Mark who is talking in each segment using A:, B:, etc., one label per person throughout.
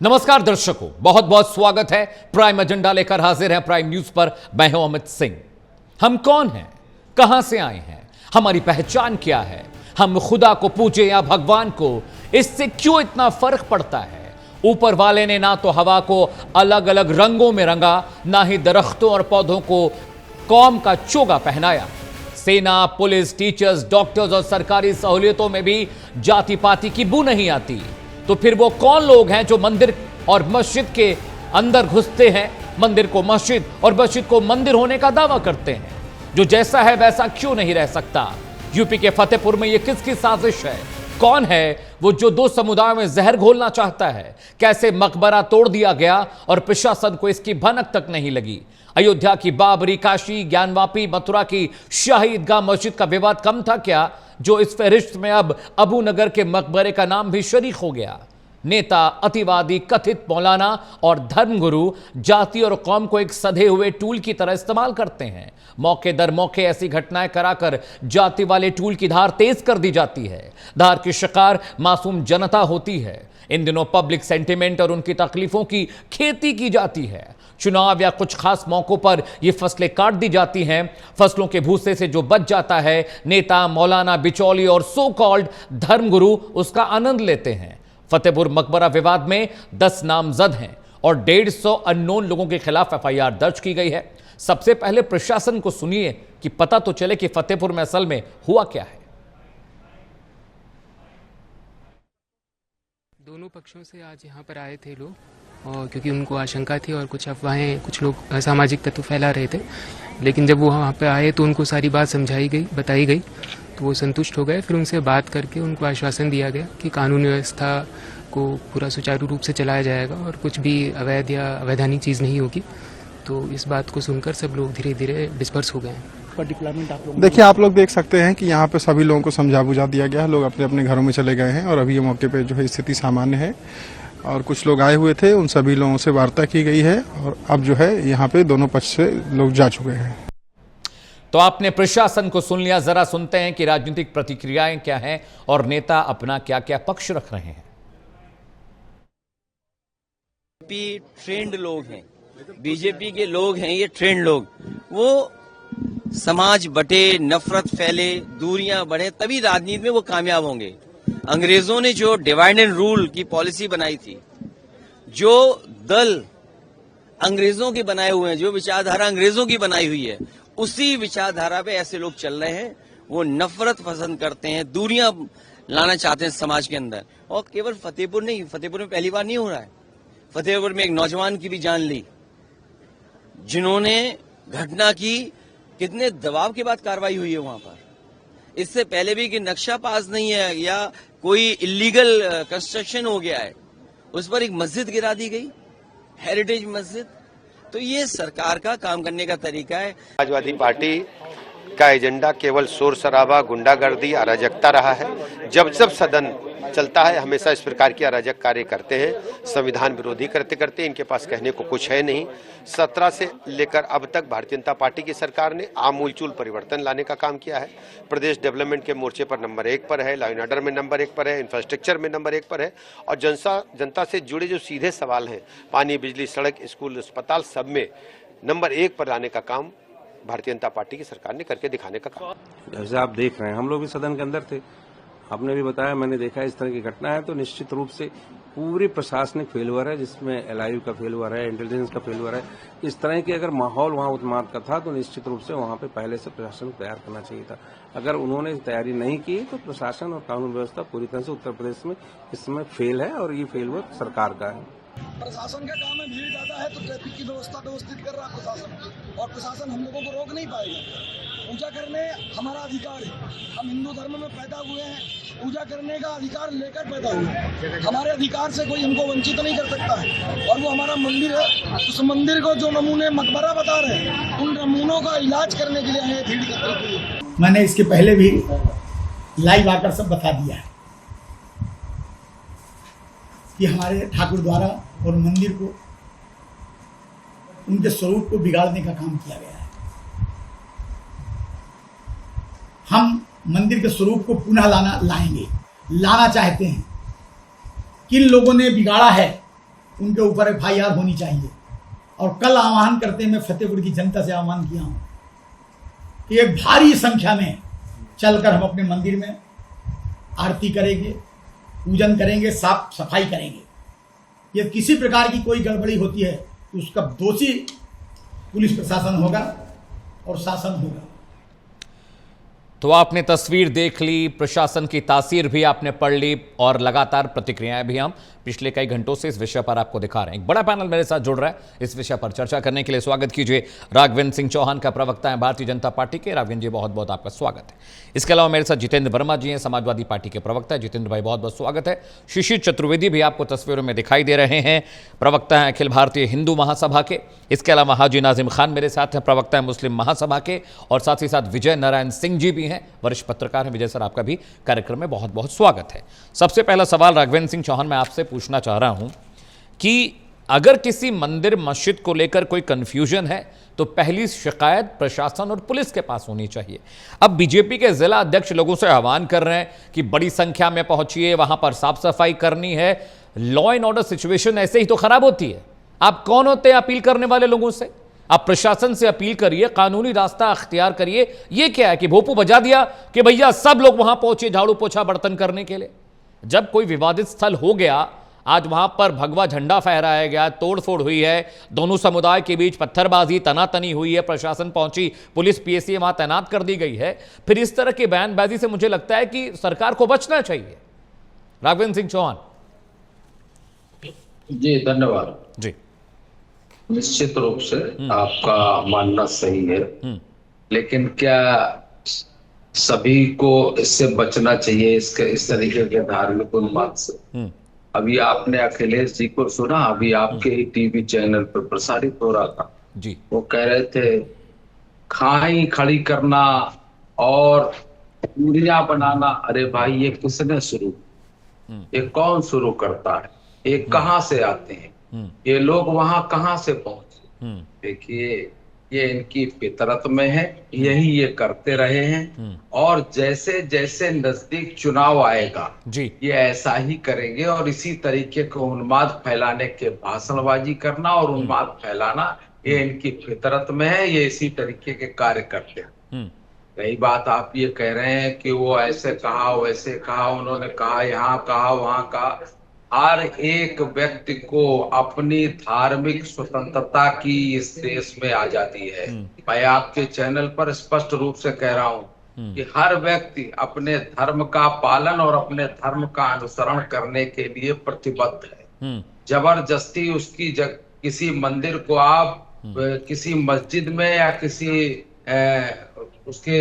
A: नमस्कार दर्शकों, बहुत बहुत स्वागत है। प्राइम एजेंडा लेकर हाजिर है प्राइम न्यूज पर। मैं हूं अमित सिंह। हम कौन हैं, कहां से आए हैं, हमारी पहचान क्या है, हम खुदा को पूजे या भगवान को, इससे क्यों इतना फर्क पड़ता है? ऊपर वाले ने ना तो हवा को अलग अलग रंगों में रंगा, ना ही दरख्तों और पौधों को कौम का चोगा पहनाया। सेना, पुलिस, टीचर्स, डॉक्टर्स और सरकारी सहूलियतों में भी जाति पाति की बू नहीं आती। तो फिर वो कौन लोग हैं जो मंदिर और मस्जिद के अंदर घुसते हैं, मंदिर को मस्जिद और मस्जिद को मंदिर होने का दावा करते हैं? जो जैसा है वैसा क्यों नहीं रह सकता? यूपी के फतेहपुर में ये किसकी साजिश है? कौन है वो जो दो समुदायों में जहर घोलना चाहता है? कैसे मकबरा तोड़ दिया गया और प्रशासन को इसकी भनक तक नहीं लगी? अयोध्या की बाबरी, काशी, ज्ञानवापी, मथुरा की शाही ईदगाह मस्जिद का विवाद कम था क्या, जो इस फहरिस्त में अब अबू नगर के मकबरे का नाम भी शरीक हो गया? नेता, अतिवादी, कथित मौलाना और धर्मगुरु जाति और कौम को एक सधे हुए टूल की तरह इस्तेमाल करते हैं। मौके दर मौके ऐसी घटनाएं कराकर जाति वाले टूल की धार तेज कर दी जाती है। धार की शिकार मासूम जनता होती है। इन दिनों पब्लिक सेंटिमेंट और उनकी तकलीफों की खेती की जाती है। चुनाव या कुछ खास मौकों पर ये फसलें काट दी जाती हैं। फसलों के भूसे से जो बच जाता है, नेता, मौलाना, बिचौली और सो कॉल्ड धर्मगुरु उसका आनंद लेते हैं। फतेहपुर मकबरा विवाद में 10 नामजद हैं और 150 अननोन लोगों के खिलाफ एफआईआर दर्ज की गई है। सबसे पहले प्रशासन को सुनिए कि पता तो चले कि फतेहपुर में असल में हुआ क्या है।
B: दोनों पक्षों से आज यहाँ पर आए थे लोग, और क्योंकि उनको आशंका थी और कुछ अफवाहें, कुछ लोग असामाजिक तत्व फैला रहे थे। लेकिन जब वो वहाँ पे आए तो उनको सारी बात समझाई गई, बताई गई, तो वो संतुष्ट हो गए। फिर उनसे बात करके उनको आश्वासन दिया गया कि कानून व्यवस्था को पूरा सुचारू रूप से चलाया जाएगा और कुछ भी अवैध या अवैधानिक चीज़ नहीं होगी। तो इस बात को सुनकर सब लोग धीरे धीरे डिस्पर्स हो गए हैं।
C: देखिए, आप लोग देख सकते हैं कि यहाँ पे सभी लोगों को समझा बुझा दिया गया है। लोग अपने अपने घरों में चले गए हैं और अभी ये मौके पे जो है स्थिति सामान्य है। और कुछ लोग आए हुए थे, उन सभी लोगों से वार्ता की गई है और अब जो है यहाँ पे दोनों पक्ष से लोग जा चुके हैं।
A: तो आपने प्रशासन को सुन लिया, जरा सुनते हैं कि राजनीतिक प्रतिक्रियाएं क्या हैं और नेता अपना क्या क्या पक्ष रख रहे हैं।
D: ट्रेंड लोग हैं, बीजेपी के लोग हैं, ये ट्रेंड लोग, वो समाज बटे, नफरत फैले, दूरियां बढ़े, तभी राजनीति में वो कामयाब होंगे। अंग्रेजों ने जो डिवाइड एंड रूल की पॉलिसी बनाई थी, जो दल अंग्रेजों के बनाए हुए हैं, जो विचारधारा अंग्रेजों की बनाई हुई है, उसी विचारधारा पे ऐसे लोग चल रहे हैं। वो नफरत पसंद करते हैं, दूरियां लाना चाहते हैं समाज के अंदर। और केवल फतेहपुर नहीं, फतेहपुर में पहली बार नहीं हो रहा है। फतेहपुर में एक नौजवान की भी जान ली, जिन्होंने घटना की, कितने दबाव के बाद कार्रवाई हुई है वहां पर। इससे पहले भी कि नक्शा पास नहीं है या कोई इलीगल कंस्ट्रक्शन हो गया है, उस पर एक मस्जिद गिरा दी गई, हेरिटेज मस्जिद। तो ये सरकार का काम करने का तरीका है।
E: समाजवादी पार्टी का एजेंडा केवल शोर शराबा, गुंडागर्दी, अराजकता रहा है। जब जब सदन चलता है हमेशा इस प्रकार की अराजक कार्य करते हैं। संविधान विरोधी करते करते इनके पास कहने को कुछ है नहीं। 17 से लेकर अब तक भारतीय जनता पार्टी की सरकार ने आमूलचूल परिवर्तन लाने का काम किया है। प्रदेश डेवलपमेंट के मोर्चे पर नंबर 1 पर है, लॉ एंड ऑर्डर में नंबर 1 पर है, इंफ्रास्ट्रक्चर में नंबर 1 पर है। और जनता से जुड़े जो सीधे सवाल हैं, पानी, बिजली, सड़क, स्कूल, अस्पताल, सब में नंबर 1 पर लाने का काम भारतीय जनता पार्टी की सरकार ने करके दिखाने का काम।
F: जैसे आप देख रहे हैं, हम लोग भी सदन के अंदर थे, आपने भी बताया, मैंने देखा इस तरह की घटना है। तो निश्चित रूप से पूरी प्रशासनिक फेलुअर है, जिसमें एलआईयू का फेलुअर है, इंटेलिजेंस का फेलुअर है। इस तरह की अगर माहौल वहां उत्माद का था तो निश्चित रूप से वहां पे पहले से प्रशासन तैयार करना चाहिए था। अगर उन्होंने तैयारी नहीं की तो प्रशासन और कानून व्यवस्था पूरी तरह से उत्तर प्रदेश में इस समय फेल है और ये फेलुअर सरकार का है।
G: प्रशासन का काम है, भीड़ ज्यादा है तो ट्रैफिक की व्यवस्था व्यवस्थित कर रहा है प्रशासन, और प्रशासन हम लोगों को रोक नहीं पाएगा। पूजा करने हमारा अधिकार है, हम हिंदू धर्म में पैदा हुए हैं, पूजा करने का अधिकार लेकर पैदा हुए हैं। हमारे अधिकार से कोई हमको वंचित नहीं कर सकता है। और वो हमारा मंदिर है, उस मंदिर को जो नमूने मकबरा बता रहे हैं, उन नमूनों का इलाज करने के लिए आए भीड़ के लिए।
H: मैंने इसके पहले भी लाइव आकर सब बता दिया है कि हमारे ठाकुर द्वारा और मंदिर को, उनके स्वरूप को बिगाड़ने का काम किया गया है। हम मंदिर के स्वरूप को पुनः लाना चाहते हैं। किन लोगों ने बिगाड़ा है उनके ऊपर FIR होनी चाहिए। और कल आह्वान करते मैं फतेहपुर की जनता से आह्वान किया हूं कि एक भारी संख्या में चलकर हम अपने मंदिर में आरती करेंगे, पूजन करेंगे, साफ सफाई करेंगे। यदि किसी प्रकार की कोई गड़बड़ी होती है तो उसका दोषी पुलिस प्रशासन होगा और शासन होगा।
A: तो आपने तस्वीर देख ली, प्रशासन की तासीर भी आपने पढ़ ली और लगातार प्रतिक्रियाएं भी हम पिछले कई घंटों से इस विषय पर आपको दिखा रहे हैं। एक बड़ा पैनल मेरे साथ जुड़ रहा है इस विषय पर चर्चा करने के लिए। स्वागत कीजिए राघवेंद्र सिंह चौहान का, प्रवक्ता है भारतीय जनता पार्टी के। राघवेंद्र जी बहुत बहुत आपका स्वागत है। इसके अलावा मेरे साथ जितेंद्र वर्मा जी हैं, समाजवादी पार्टी के प्रवक्ता है। जितेंद्र भाई बहुत बहुत स्वागत है। शिशिर चतुर्वेदी भी आपको तस्वीरों में दिखाई दे रहे हैं, प्रवक्ता है अखिल भारतीय हिंदू महासभा के। इसके अलावा हाजी नाजिम खान मेरे साथ हैं, प्रवक्ता है मुस्लिम महासभा के। और साथ ही साथ विजय नारायण सिंह जी भी हैं, वरिष्ठ पत्रकार हैं। विजय सर आपका भी कार्यक्रम में बहुत बहुत स्वागत है। सबसे पहला सवाल राघवेंद्र सिंह चौहान मैं आपसे पूछना चाह रहा हूं कि अगर किसी मंदिर मस्जिद को लेकर कोई कंफ्यूजन है तो पहली शिकायत प्रशासन और पुलिस के पास होनी चाहिए। अब बीजेपी के जिला अध्यक्ष लोगों से आह्वान कर रहे हैं कि बड़ी संख्या में पहुंचिए, वहां पर साफ सफाई करनी है। लॉ एंड ऑर्डर सिचुएशन ऐसे ही तो खराब होती है। आप कौन होते हैं अपील करने वाले लोगों से? आप प्रशासन से अपील करिए, कानूनी रास्ता अख्तियार करिए। ये क्या है कि भोपू बजा दिया कि भैया सब लोग वहां पहुंचे झाड़ू पोछा बर्तन करने के लिए। जब कोई विवादित स्थल हो गया, आज वहां पर भगवा झंडा फहराया गया, तोड़फोड़ हुई है, दोनों समुदाय के बीच पत्थरबाजी तनातनी हुई है, प्रशासन पहुंची, पुलिस पीएसी वहां तैनात कर दी गई है, फिर इस तरह की बयानबाजी से मुझे लगता है कि सरकार को बचना चाहिए। राघवेंद्र सिंह चौहान
I: जी धन्यवाद
A: जी।
I: निश्चित रूप से आपका मानना सही है, लेकिन क्या सभी को इससे बचना चाहिए, इस तरीके के धार्मिक उन्माद से? अभी आपने अखिलेश जी को सुना, अभी आपके ही टीवी चैनल पर प्रसारित हो रहा था
A: जी।
I: वो कह रहे थे खाई खड़ी करना और दूरियां बनाना। अरे भाई ये किसने शुरू, ये कौन शुरू करता है, ये कहाँ से आते हैं, ये लोग वहां कहाँ से पहुंचे? देखिए ये इनकी फितरत में है, यही ये करते रहे हैं और जैसे जैसे नजदीक चुनाव आएगा
A: जी
I: ये ऐसा ही करेंगे और इसी तरीके को उन्माद फैलाने के भाषणबाजी करना और उन्माद फैलाना ये इनकी फितरत में है, ये इसी तरीके के कार्य करते हैं। रही बात आप ये कह रहे हैं कि वो ऐसे कहा वैसे कहा, उन्होंने कहा यहाँ कहा वहां कहा। हर एक व्यक्ति को अपनी धार्मिक स्वतंत्रता की इस देश में आजादी है। मैं आपके चैनल पर स्पष्ट रूप से कह रहा हूं कि हर व्यक्ति अपने धर्म का पालन और अपने धर्म का अनुसरण करने के लिए प्रतिबद्ध है। जबरदस्ती उसकी किसी मंदिर को आप किसी मस्जिद में या किसी उसके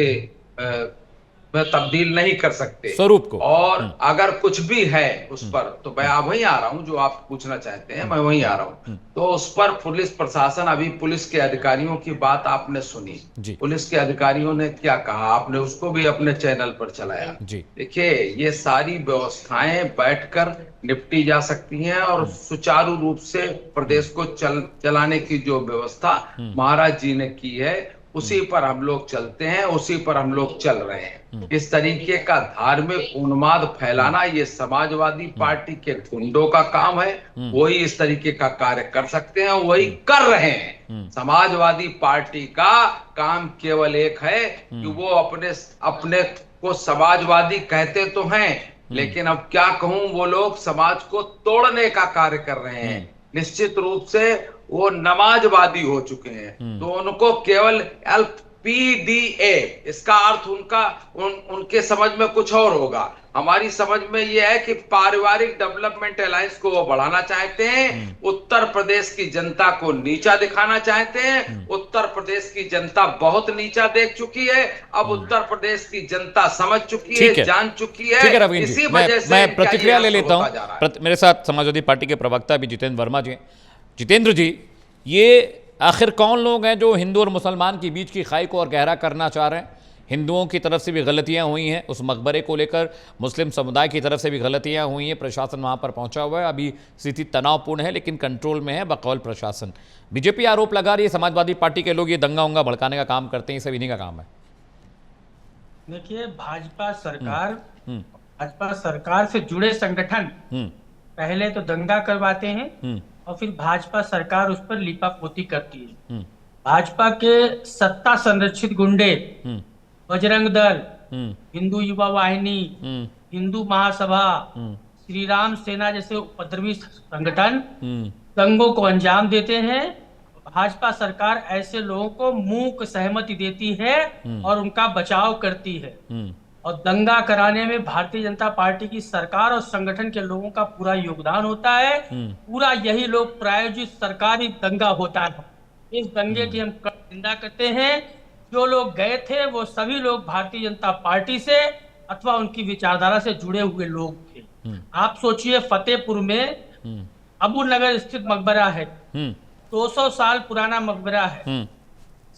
I: में तब्दील नहीं कर सकते
A: स्वरूप को।
I: और अगर कुछ भी है उस पर, तो मैं वहीं आ रहा हूं, जो आप पूछना चाहते हैं मैं वहीं आ रहा हूं। तो उस पर पुलिस प्रशासन, अभी पुलिस के अधिकारियों की बात आपने सुनी, पुलिस के अधिकारियों ने क्या कहा, आपने उसको भी अपने चैनल पर चलाया। देखिए ये सारी व्यवस्थाएं बैठकर निपटी जा सकती हैं और सुचारू रूप से प्रदेश को चलाने की जो व्यवस्था महाराज जी ने की है उसी पर हम लोग चलते हैं, उसी पर हम लोग चल रहे हैं। इस तरीके का धार्मिक उन्माद फैलाना ये समाजवादी पार्टी के गुंडों का काम है, वही इस तरीके का कार्य कर सकते हैं, वही कर रहे हैं। समाजवादी पार्टी का काम केवल एक है कि वो अपने को समाजवादी कहते तो हैं, लेकिन अब क्या कहूं, वो लोग समाज को तोड़ने का कार्य कर रहे हैं। निश्चित रूप से वो नमाजवादी हो चुके हैं, तो उनको केवल LPDA, इसका अर्थ उनके समझ में कुछ और होगा। हमारी समझ में यह है कि पारिवारिक डेवलपमेंट अलायंस को वो बढ़ाना चाहते हैं, उत्तर प्रदेश की जनता को नीचा दिखाना चाहते हैं। उत्तर प्रदेश की जनता बहुत नीचा देख चुकी है, अब उत्तर प्रदेश की जनता समझ चुकी है, जान चुकी है। इसी वजह से
A: मैं प्रतिक्रिया ले लेता हूं। मेरे साथ समाजवादी पार्टी के प्रवक्ता भी जितेंद्र वर्मा जी हैं। जितेंद्र जी, ये आखिर कौन लोग हैं जो हिंदू और मुसलमान के बीच की खाई को और गहरा करना चाह रहे हैं? हिंदुओं की तरफ से भी गलतियां हुई हैं, उस मकबरे को लेकर मुस्लिम समुदाय की तरफ से भी गलतियां हुई हैं, प्रशासन वहां पर पहुंचा हुआ है, अभी स्थिति तनावपूर्ण है लेकिन कंट्रोल में है बकौल प्रशासन। बीजेपी आरोप लगा रही है समाजवादी पार्टी के लोग ये दंगा उंगा भड़काने का काम करते हैं, ये सब इन्हीं का काम है।
J: देखिए भाजपा सरकार से जुड़े संगठन पहले तो दंगा करवाते हैं और फिर भाजपा सरकार उस पर लीपापोती करती है। भाजपा के सत्ता संरक्षित गुंडे, बजरंग दल, हिंदू युवा वाहिनी, हिंदू महासभा, श्री राम सेना जैसे उपद्रवी संगठन दंगों को अंजाम देते हैं। भाजपा सरकार ऐसे लोगों को मूक सहमति देती है और उनका बचाव करती है। और दंगा कराने में भारतीय जनता पार्टी की सरकार और संगठन के लोगों का पूरा योगदान होता है। पूरा यही लोग प्रायोजित सरकारी दंगा होता है। इस दंगे की हम निंदा करते हैं। जो लोग गए थे वो सभी लोग भारतीय जनता पार्टी से अथवा उनकी विचारधारा से जुड़े हुए लोग थे। आप सोचिए, फतेहपुर में अबू नगर स्थित मकबरा है, 200 साल पुराना मकबरा है,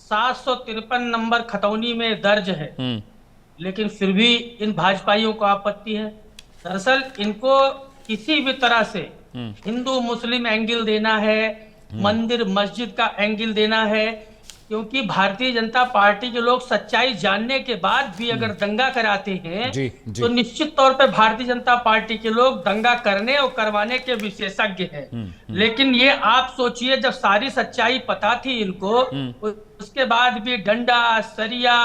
J: 753 नंबर खतौनी में दर्ज है, लेकिन फिर भी इन भाजपाइयों को आपत्ति है। दरअसल इनको किसी भी तरह से हिंदू मुस्लिम एंगल देना है, मंदिर मस्जिद का एंगल देना है, क्योंकि भारतीय जनता पार्टी के लोग सच्चाई जानने के बाद भी अगर दंगा कराते हैं तो निश्चित तौर पे भारतीय जनता पार्टी के लोग दंगा करने और करवाने के विशेषज्ञ हैं। लेकिन ये आप सोचिए, जब सारी सच्चाई पता थी इनको, उसके बाद भी डंडा, सरिया,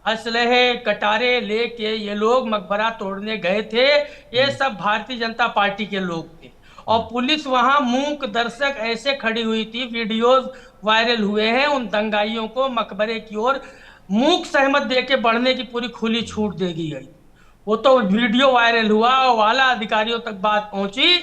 J: असलहे, कटारे लेके ये लोग मकबरा तोड़ने गए थे। ये सब भारतीय जनता पार्टी के लोग थे और पुलिस वहां मूक दर्शक ऐसे खड़ी हुई थी। वीडियोस वायरल हुए हैं, उन दंगाइयों को मकबरे की ओर मूक सहमत देके बढ़ने की पूरी खुली छूट दे दी गई। वो तो वीडियो वायरल हुआ और आला अधिकारियों तक बात पहुंची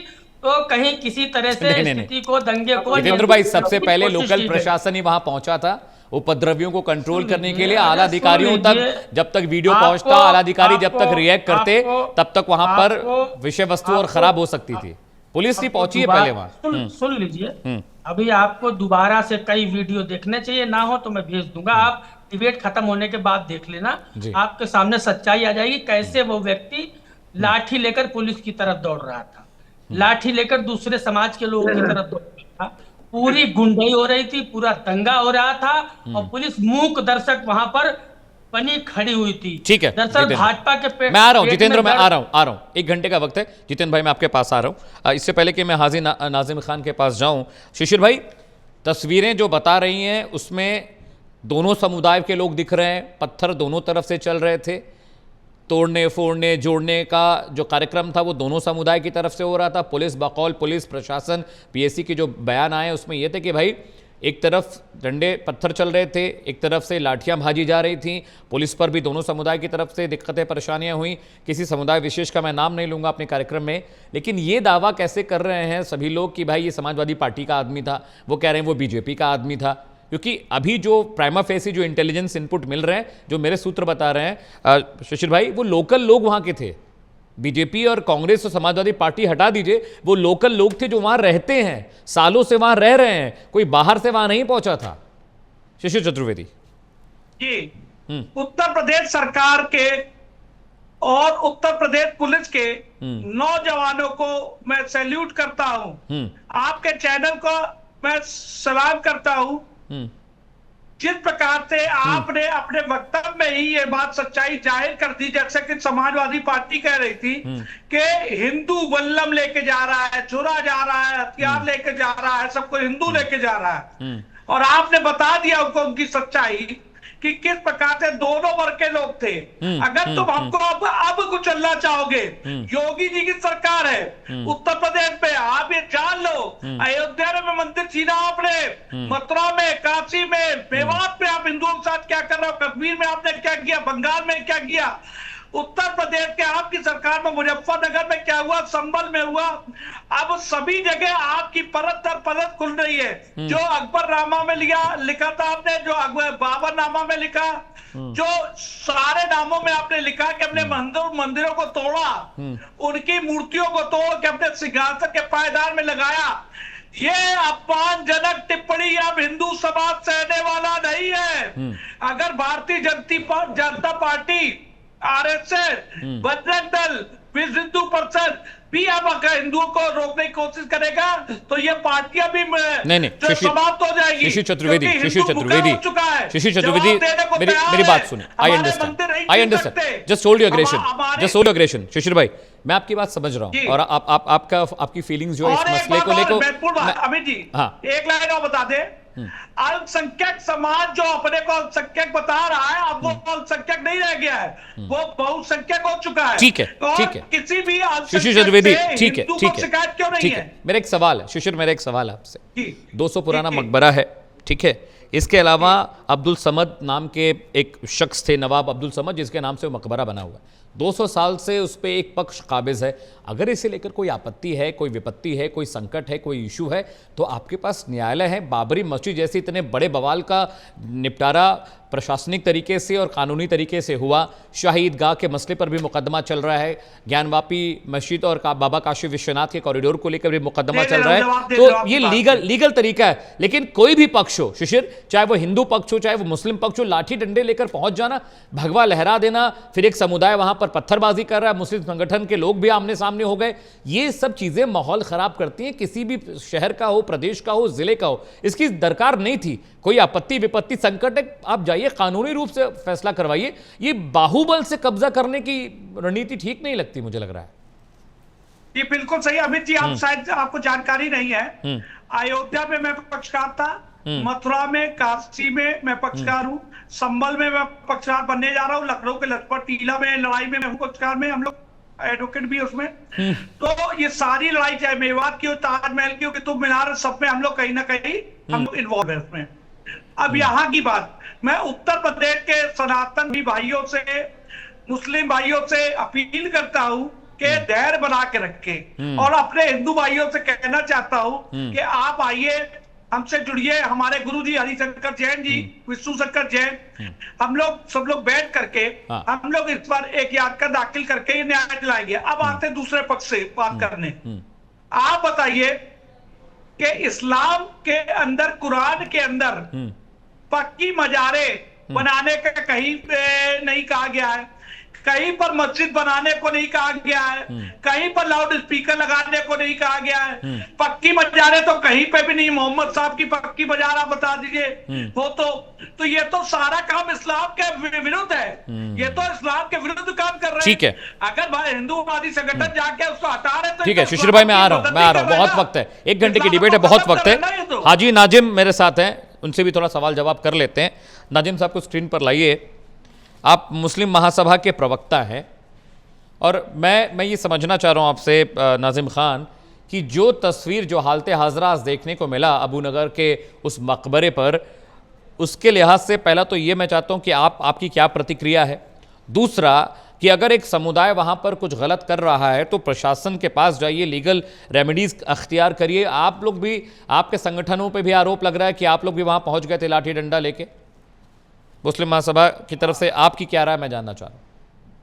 J: तो कहीं किसी तरह से स्थिति को, दंगे को,
A: जितेंद्र भाई, सबसे पहले लोकल प्रशासन ही वहां पहुंचा था उपद्रवियों को कंट्रोल करने के लिए। आला अधिकारियों तक जब तक वीडियो पहुंचता, आला अधिकारी जब तक रिएक्ट करते, तब तक वहां पर विषय वस्तु और खराब हो सकती थी। पुलिस ही पहुंची है पहले वहां।
J: सुन लीजिए, अभी आपको दोबारा से कई वीडियो देखने चाहिए, ना हो तो मैं भेज दूंगा, आप डिबेट खत्म होने के बाद देख लेना। आपके सामने सच्चाई आ जाएगी कैसे वो व्यक्ति लाठी लेकर पुलिस की तरफ दौड़ रहा था, लाठी लेकर दूसरे समाज के लोगों की तरफ दौड़ रहा था। पूरी गुंडाई हो रही थी, पूरा दंगा हो रहा था और पुलिस मूक दर्शक वहां पर बनी खड़ी हुई थी।
A: ठीक है,
J: दरअसल भाजपा के
A: मैं आ रहा हूं जितेंद्र, मैं आ रहा हूं 1 घंटे का वक्त है। जितेंद्र भाई, मैं आपके पास आ रहा हूं। इससे पहले कि मैं हाजी नाजिम खान के पास जाऊं, शिशिर भाई, तस्वीरें जो बता रही हैं उसमें दोनों समुदाय के लोग दिख रहे हैं, पत्थर दोनों तरफ से चल रहे थे, तोड़ने फोड़ने जोड़ने का जो कार्यक्रम था वो दोनों समुदाय की तरफ से हो रहा था। पुलिस बकौल पुलिस प्रशासन, पीएससी के जो बयान आए उसमें ये थे कि भाई एक तरफ डंडे पत्थर चल रहे थे, एक तरफ से लाठियां भाजी जा रही थीं, पुलिस पर भी दोनों समुदाय की तरफ से दिक्कतें परेशानियां हुई। किसी समुदाय विशेष का मैं नाम नहीं लूंगा अपने कार्यक्रम में, लेकिन ये दावा कैसे कर रहे हैं सभी लोग कि भाई ये समाजवादी पार्टी का आदमी था, वो कह रहे हैं वो बीजेपी का आदमी था, क्योंकि अभी जो प्राइमा फेसी जो इंटेलिजेंस इनपुट मिल रहे हैं, जो मेरे सूत्र बता रहे हैं शिशिर भाई, वो लोकल लोग वहां के थे। बीजेपी और कांग्रेस और समाजवादी पार्टी हटा दीजिए, वो लोकल लोग थे जो वहां रहते हैं, सालों से वहां रह रहे हैं, कोई बाहर से वहां नहीं पहुंचा था। शिशिर चतुर्वेदी
K: जी, उत्तर प्रदेश सरकार के और उत्तर प्रदेश पुलिस के नौजवानों को मैं सैल्यूट करता हूं। आपके चैनल को मैं सलाम करता हूं। जिस प्रकार से आपने अपने वक्तव्य में ही ये बात सच्चाई जाहिर कर दी, जैसे कि समाजवादी पार्टी कह रही थी कि हिंदू बल्लम लेके जा रहा है, छुरा जा रहा है, हथियार लेके जा रहा है, सबको हिंदू लेके जा रहा है, और आपने बता दिया उनको उनकी सच्चाई कि किस प्रकार से दोनों वर्ग के लोग थे। अगर तुम हमको अब कुछ चलना चाहोगे, योगी जी की सरकार है उत्तर प्रदेश में, आप ये जान लो, अयोध्या में मंदिर छीना आपने, मथुरा में, काशी में, मेवात में आप हिंदुओं के साथ क्या कर रहे हो, कश्मीर में आपने क्या किया, बंगाल में क्या किया, उत्तर प्रदेश के आपकी सरकार में मुजफ्फरनगर में क्या हुआ, संभल में हुआ। अब सभी जगह आपकी परत दर परत खुल रही है। जो अकबरनामा में लिखा था आपने, जो बाबरनामा में लिखा, जो सारे नामों में आपने लिखा कि अपने मंदिरों को तोड़ा, उनकी मूर्तियों को तोड़ के अपने सिंहासन के पायदान में लगाया, ये अपमानजनक टिप्पणी अब हिंदू समाज सहने वाला नहीं है। अगर भारतीय जनता पार्टी, आरएसएस, बजरंग दल, विश्व हिंदू परिषद भी अब अगर हिंदुओं को रोकने की कोशिश करेगा तो ये पार्टियां भी
A: नहीं
K: समाप्त हो जाएगी।
A: शिशिर चतुर्वेदी मेरी बात सुनिए। I understand, just hold your aggression. Shishir भाई, मैं आपकी बात समझ रहा हूँ और आपकी फीलिंग्स जो है इस मसले को लेकर।
K: अमित जी, एक लाइन और बता दे, अल्पसंख्यक समाज जो अपने को अल्पसंख्यक बता रहा है, अब वो अल्पसंख्यक नहीं रह गया है, वो बहुसंख्यक हो चुका है।
A: ठीक है, ठीक है।
K: किसी भी
A: शिशिर चतुर्वेदी, ठीक है,
K: शिकायत क्यों नहीं है?
A: मेरा एक सवाल है शिशिर, मेरा एक सवाल है आपसे। 200 पुराना मकबरा है, ठीक है, इसके अलावा अब्दुल समद नाम के एक शख्स थे, नवाब अब्दुल समद, जिसके नाम से वो मकबरा बना हुआ है। 200 साल से उस पर एक पक्ष काबिज है। अगर इसे लेकर कोई आपत्ति है, कोई विपत्ति है, कोई संकट है, कोई इशू है, तो आपके पास न्यायालय है। बाबरी मस्जिद जैसे इतने बड़े बवाल का निपटारा प्रशासनिक तरीके से और कानूनी तरीके से हुआ। शाही ईदगाह के मसले पर भी मुकदमा चल रहा है। ज्ञानवापी मस्जिद और बाबा काशी विश्वनाथ के कॉरिडोर को लेकर भी मुकदमा चल रहा है। तो ये लीगल तरीका है। लेकिन कोई भी पक्ष हो शिशिर, चाहे वो हिंदू पक्ष हो, चाहे वो मुस्लिम पक्ष हो, लाठी डंडे लेकर पहुंच जाना, भगवा लहरा देना, फिर एक समुदाय वहां पर पत्थरबाजी कर रहा है, मुस्लिम संगठन के लोग भी आमने सामने हो गए, ये सब चीजें माहौल खराब करती हैं। किसी भी शहर का हो, प्रदेश का हो, जिले का हो, इसकी दरकार नहीं थी। कोई आपत्ति विपत्ति संकट है, आप जाइए कानूनी रूप से फैसला करवाइए। ये बाहुबल से कब्जा करने की रणनीति ठीक नहीं लगती, मुझे लग रहा है।
K: ये बिल्कुल सही। अमित जी, आप शायद आपको जानकारी नहीं है, अयोध्या में मैं पक्षकार था, मथुरा में, काशी में मैं पक्षकार हूँ, संभल में मैं पक्षकार बनने जा रहा हूँ, लखनऊ के लजपत टीला में लड़ाई में मैं हूँ पक्षकार में, हम लोग एडवोकेट भी उसमें। तो ये सारी लड़ाई, चाहे मेवात की हो, ताजमहल की हो, कुतुब मीनार, सब में हम लोग कहीं ना कहीं हम लोग इन्वॉल्व है उसमें। अब यहाँ की बात, मैं उत्तर प्रदेश के सनातन भी भाइयों से, मुस्लिम भाइयों से अपील करता हूँ कि धैर्य बना के रखें, और अपने हिंदू भाइयों से कहना चाहता हूँ कि आप आइए, हमसे जुड़िए। हमारे गुरुजी हरिशंकर जैन जी, विष्णु शंकर जैन, हम लोग सब लोग बैठ करके हम लोग इस बार एक याचिका दाखिल करके ये न्याय दिलाएंगे। अब आते दूसरे पक्ष से बात करने। आप बताइए कि इस्लाम के अंदर, कुरान के अंदर पक्की मजारे बनाने का कहीं नहीं कहा गया है, कहीं पर मस्जिद बनाने को नहीं कहा गया है, कहीं पर लाउड स्पीकर लगाने को नहीं कहा गया है। पक्की मजारे तो कहीं पे भी नहीं। मोहम्मद साहब की पक्की मजार आप बता दीजिए। वो तो ये तो सारा काम इस्लाम के विरुद्ध है। ये तो इस्लाम के विरुद्ध काम कर रहे हैं।
A: ठीक है,
K: अगर हिंदूवादी संगठन जाके उसको हटा रहे तो
A: ठीक है। शिशिर भाई, मैं आ रहा हूं, बहुत वक्त है, 1 घंटे की डिबेट है, बहुत वक्त है। हाजी नाजिम मेरे साथ हैं, उनसे भी थोड़ा सवाल जवाब कर लेते हैं। नाजिम साहब को स्क्रीन पर लाइए। आप मुस्लिम महासभा के प्रवक्ता हैं और मैं ये समझना चाह रहा हूं आपसे नाजिम खान कि जो तस्वीर, जो हालत हाजरा देखने को मिला अबू नगर के उस मकबरे पर, उसके लिहाज से पहला तो ये मैं चाहता हूं कि आपकी क्या प्रतिक्रिया है। दूसरा कि अगर एक समुदाय वहां पर कुछ गलत कर रहा है तो प्रशासन के पास जाइए, लीगल रेमेडीज अख्तियार करिए। आप लोग भी, आपके संगठनों पे भी आरोप लग रहा है कि आप लोग भी वहां पहुंच गए थे लाठी डंडा लेके। मुस्लिम महासभा की तरफ से आपकी क्या राय, मैं जानना चाह रहा हूँ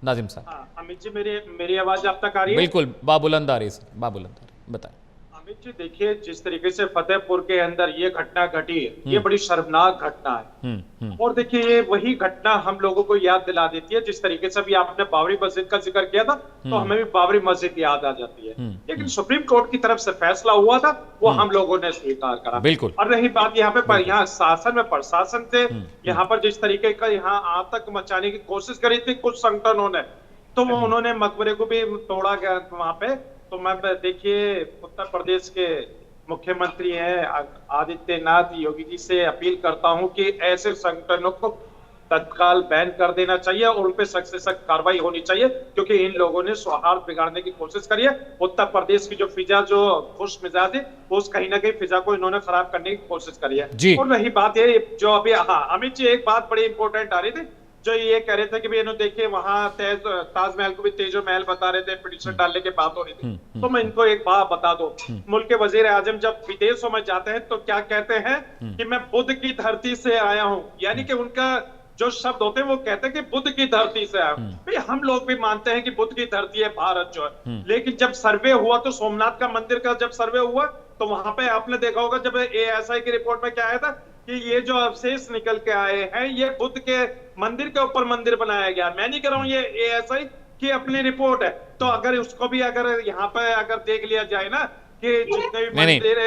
A: नाजिम साहब।
L: अमित जी, मेरी आवाज आप तक आ रही है?
A: बिल्कुल, बाबुलंद आ रही है, बाबुलंद आ रही है, बताएं।
L: अमित जी, देखिए, जिस तरीके से फतेहपुर के अंदर ये घटना घटी है, ये बड़ी शर्मनाक घटना है। और देखिए, ये वही घटना हम लोगों को याद दिला देती है। जिस तरीके से भी आपने बाबरी मस्जिद का जिक्र किया था, तो हमें भी बाबरी मस्जिद याद आ जाती है। लेकिन सुप्रीम कोर्ट की तरफ से फैसला हुआ था, वो हम लोगों ने स्वीकार करा।
A: बिल्कुल।
L: और रही बात यहाँ पे, यहाँ शासन में, प्रशासन से यहाँ पर जिस तरीके का यहाँ आतंक मचाने की कोशिश करी थी कुछ संगठनों ने, तो उन्होंने मकबरे को भी तोड़ा गया वहां पे। तो मैं, देखिए, उत्तर प्रदेश के मुख्यमंत्री हैं आदित्यनाथ योगी जी से अपील करता हूं कि ऐसे संगठनों को तत्काल बैन कर देना चाहिए और उन पे सख्त से सख्त कार्रवाई होनी चाहिए, क्योंकि इन लोगों ने सौहार्द बिगाड़ने की कोशिश करी है। उत्तर प्रदेश की जो फिजा, जो खुश मिजाज है, उस कहीं ना कहीं फिजा को इन्होंने खराब करने की कोशिश करी है। और रही बात ये जो अभी, हाँ अमित जी, एक बात बड़ी इंपॉर्टेंट आ रही थी, जो ये कह रहे थे कि भाई देखिए वहां ताजमहल को भी तेजो महल बता रहे थे, पिटीशन डालने की बात हो रही थी। तो मैं इनको एक बात बता दो, मुल्क के वजीर आजम जब विदेशों में जाते हैं तो क्या कहते हैं कि मैं बुद्ध की धरती से आया हूँ, यानी कि उनका जो शब्द होते हैं वो कहते हैं कि बुद्ध की धरती से आया हूँ। भाई हम लोग भी मानते हैं कि बुद्ध की धरती है भारत जो है, लेकिन जब सर्वे हुआ तो सोमनाथ का मंदिर का जब सर्वे हुआ तो वहां पे आपने देखा होगा, जब ASI की रिपोर्ट में क्या आया था कि ये जो अवशेष निकल के आए हैं, ये बुद्ध के मंदिर के ऊपर मंदिर बनाया गया। मैं नहीं कह रहा हूँ ये ASI की अपनी रिपोर्ट है। तो अगर उसको भी अगर यहाँ पे अगर देख लिया जाए ना कि जितने भी मंदिर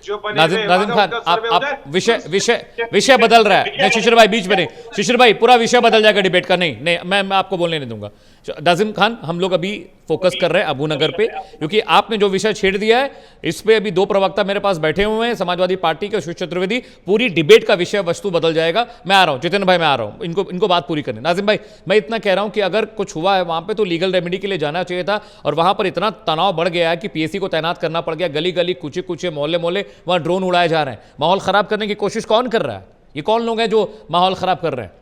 L: जो बने
A: नाजिम खान, आप विषय बदल रहा है। नहीं शिशिर भाई बीच में नहीं, शिशिर भाई पूरा विषय बदल जाएगा डिबेट का। नहीं मैं आपको बोलने नहीं दूंगा। नाजिम खान, हम लोग अभी फोकस कर रहे हैं अबू नगर पे, क्योंकि आपने जो विषय छेड़ दिया है इस पे अभी दो प्रवक्ता मेरे पास बैठे हुए हैं समाजवादी पार्टी के, सुशील चतुर्वेदी। पूरी डिबेट का विषय वस्तु बदल जाएगा। मैं आ रहा हूं जितेंद्र भाई, मैं आ रहा हूं, इनको बात पूरी करनी। नाजिम भाई, मैं इतना कह रहा हूं कि अगर कुछ हुआ है वहां पे तो लीगल रेमेडी के लिए जाना चाहिए था, और वहां पर इतना तनाव बढ़ गया है कि पीएससी को तैनात करना पड़ गया। गली गली, कुचे कुचे, मोहल्ले मोहल्ले वहां ड्रोन उड़ाए जा रहे हैं। माहौल खराब करने की कोशिश कौन कर रहा है? ये कौन लोग हैं जो माहौल खराब कर रहे हैं?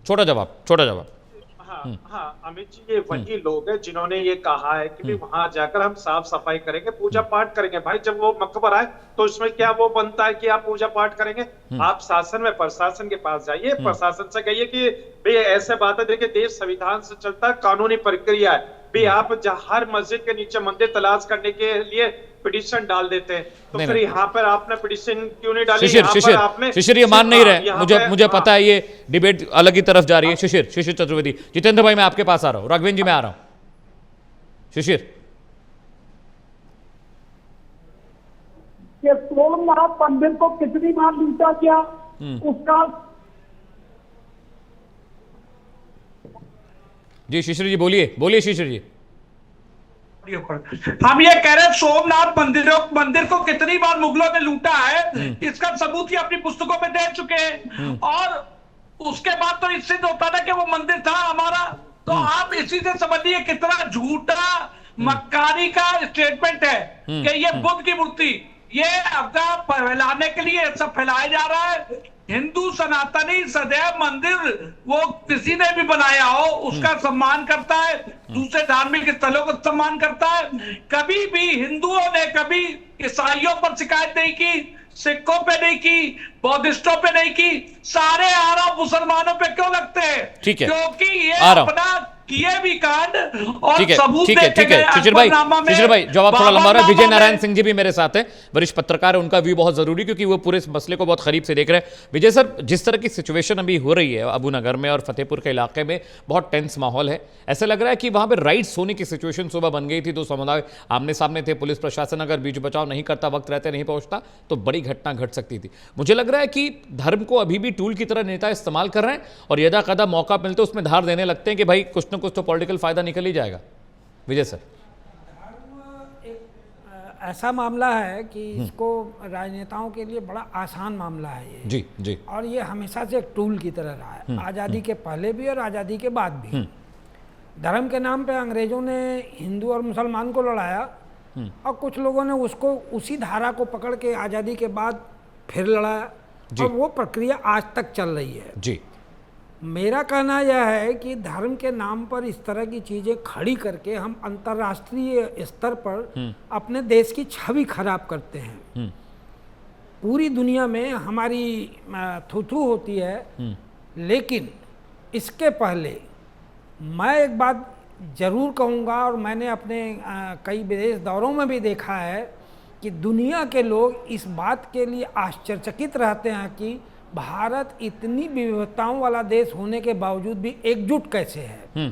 A: छोटा जवाब।
L: हाँ अमित जी, ये वही लोग हैं जिन्होंने ये कहा है कि वहां जाकर हम साफ सफाई करेंगे, पूजा पाठ करेंगे। भाई जब वो मकबरा है तो उसमें क्या वो बनता है कि आप पूजा पाठ करेंगे? आप शासन में प्रशासन के पास जाइए, प्रशासन से कहिए कि भाई ऐसे बात है, देखिए देश संविधान से चलता है, कानूनी प्रक्रिया है। भी आप हर मस्जिद के नीचे मंदिर तलाश करने के लिए पिटीशन डाल देते हैं, तो फिर यहाँ पर आपने पिटीशन क्यों नहीं डाली?
A: शिशिर ये मान नहीं रहे। मुझे पता है ये डिबेट अलग ही तरफ जा रही है। शिशिर चतुर्वेदी। जितेंद्र भाई मैं आपके पास आ रहा हूँ, राघवेंद्र जी मैं आ रहा हूँ। शिशिर,
K: सोमनाथ मंदिर को कितनी बार लूटा गया उसका?
A: जी शिशिर जी बोलिए शिशिर जी।
K: हम ये कह रहे हैं सोमनाथ मंदिर को कितनी बार मुगलों ने लूटा है, इसका सबूत ही अपनी पुस्तकों में दे चुके हैं। और उसके बाद तो इससे होता था कि वो मंदिर था हमारा। तो आप इसी से समझिए कितना झूठा मक्कारी का स्टेटमेंट है कि ये बुद्ध की मूर्ति, ये अफवाह फैलाने के लिए सब फैलाया जा रहा है। हिंदू सनातनी सदैव मंदिर वो किसी ने भी बनाया हो उसका सम्मान करता है, दूसरे धार्मिक स्थलों का सम्मान करता है। कभी भी हिंदुओं ने कभी ईसाइयों पर शिकायत नहीं की, सिखों पे नहीं की, बौद्धिस्टों पे नहीं की। सारे आरोप मुसलमानों पे क्यों लगते हैं?
A: ठीक है,
K: क्योंकि ये अपना किए भी कांड और सबूत
A: ठीक है। शिशिर भाई जवाब थोड़ा लंबा रहा है। विजय नारायण सिंह जी भी मेरे साथ हैं, वरिष्ठ पत्रकार है, उनका व्यू बहुत जरूरी क्योंकि वो पूरे इस मसले को बहुत करीब से देख रहे हैं। विजय सर, जिस तरह की सिचुएशन अभी हो रही है अबू नगर में और फतेहपुर के इलाके में, बहुत टेंस माहौल है। ऐसा लग रहा है कि वहां पर राइट्स होने की सिचुएशन सुबह बन गई थी। दो समुदाय आमने सामने थे, पुलिस प्रशासन अगर बीच बचाव नहीं करता, वक्त रहते नहीं पहुंचता, तो बड़ी घटना घट सकती थी। मुझे लग रहा है कि धर्म को अभी भी टूल की तरह नेता इस्तेमाल कर रहे हैं और यदा कदा मौका मिलते उसमें धार देने लगते हैं कि भाई कुछ ना कुछ तो पॉलिटिकल फायदा निकल ही जाएगा। विजय सर,
M: ऐसा मामला है कि इसको राजनेताओं के लिए बड़ा आसान मामला है ये। जी। और ये हमेशा से एक टूल की तरह रहा है, आज़ादी के पहले भी और आज़ादी के बाद भी। धर्म के नाम पे अंग्रेजों ने हिंदू और मुसलमान को लड़ाया और कुछ लोगों ने उसको उसी धारा को पकड़ के आज़ादी के बाद फिर लड़ाया, और वो प्रक्रिया आज तक चल रही है। जी। मेरा कहना यह है कि धर्म के नाम पर इस तरह की चीज़ें खड़ी करके हम अंतर्राष्ट्रीय स्तर पर अपने देश की छवि खराब करते हैं। पूरी दुनिया में हमारी थू-थू होती है, लेकिन इसके पहले मैं एक बात ज़रूर कहूँगा, और मैंने अपने कई विदेश दौरों में भी देखा है कि दुनिया के लोग इस बात के लिए आश्चर्यचकित रहते हैं कि भारत इतनी विविधताओं वाला देश होने के बावजूद भी एकजुट कैसे है।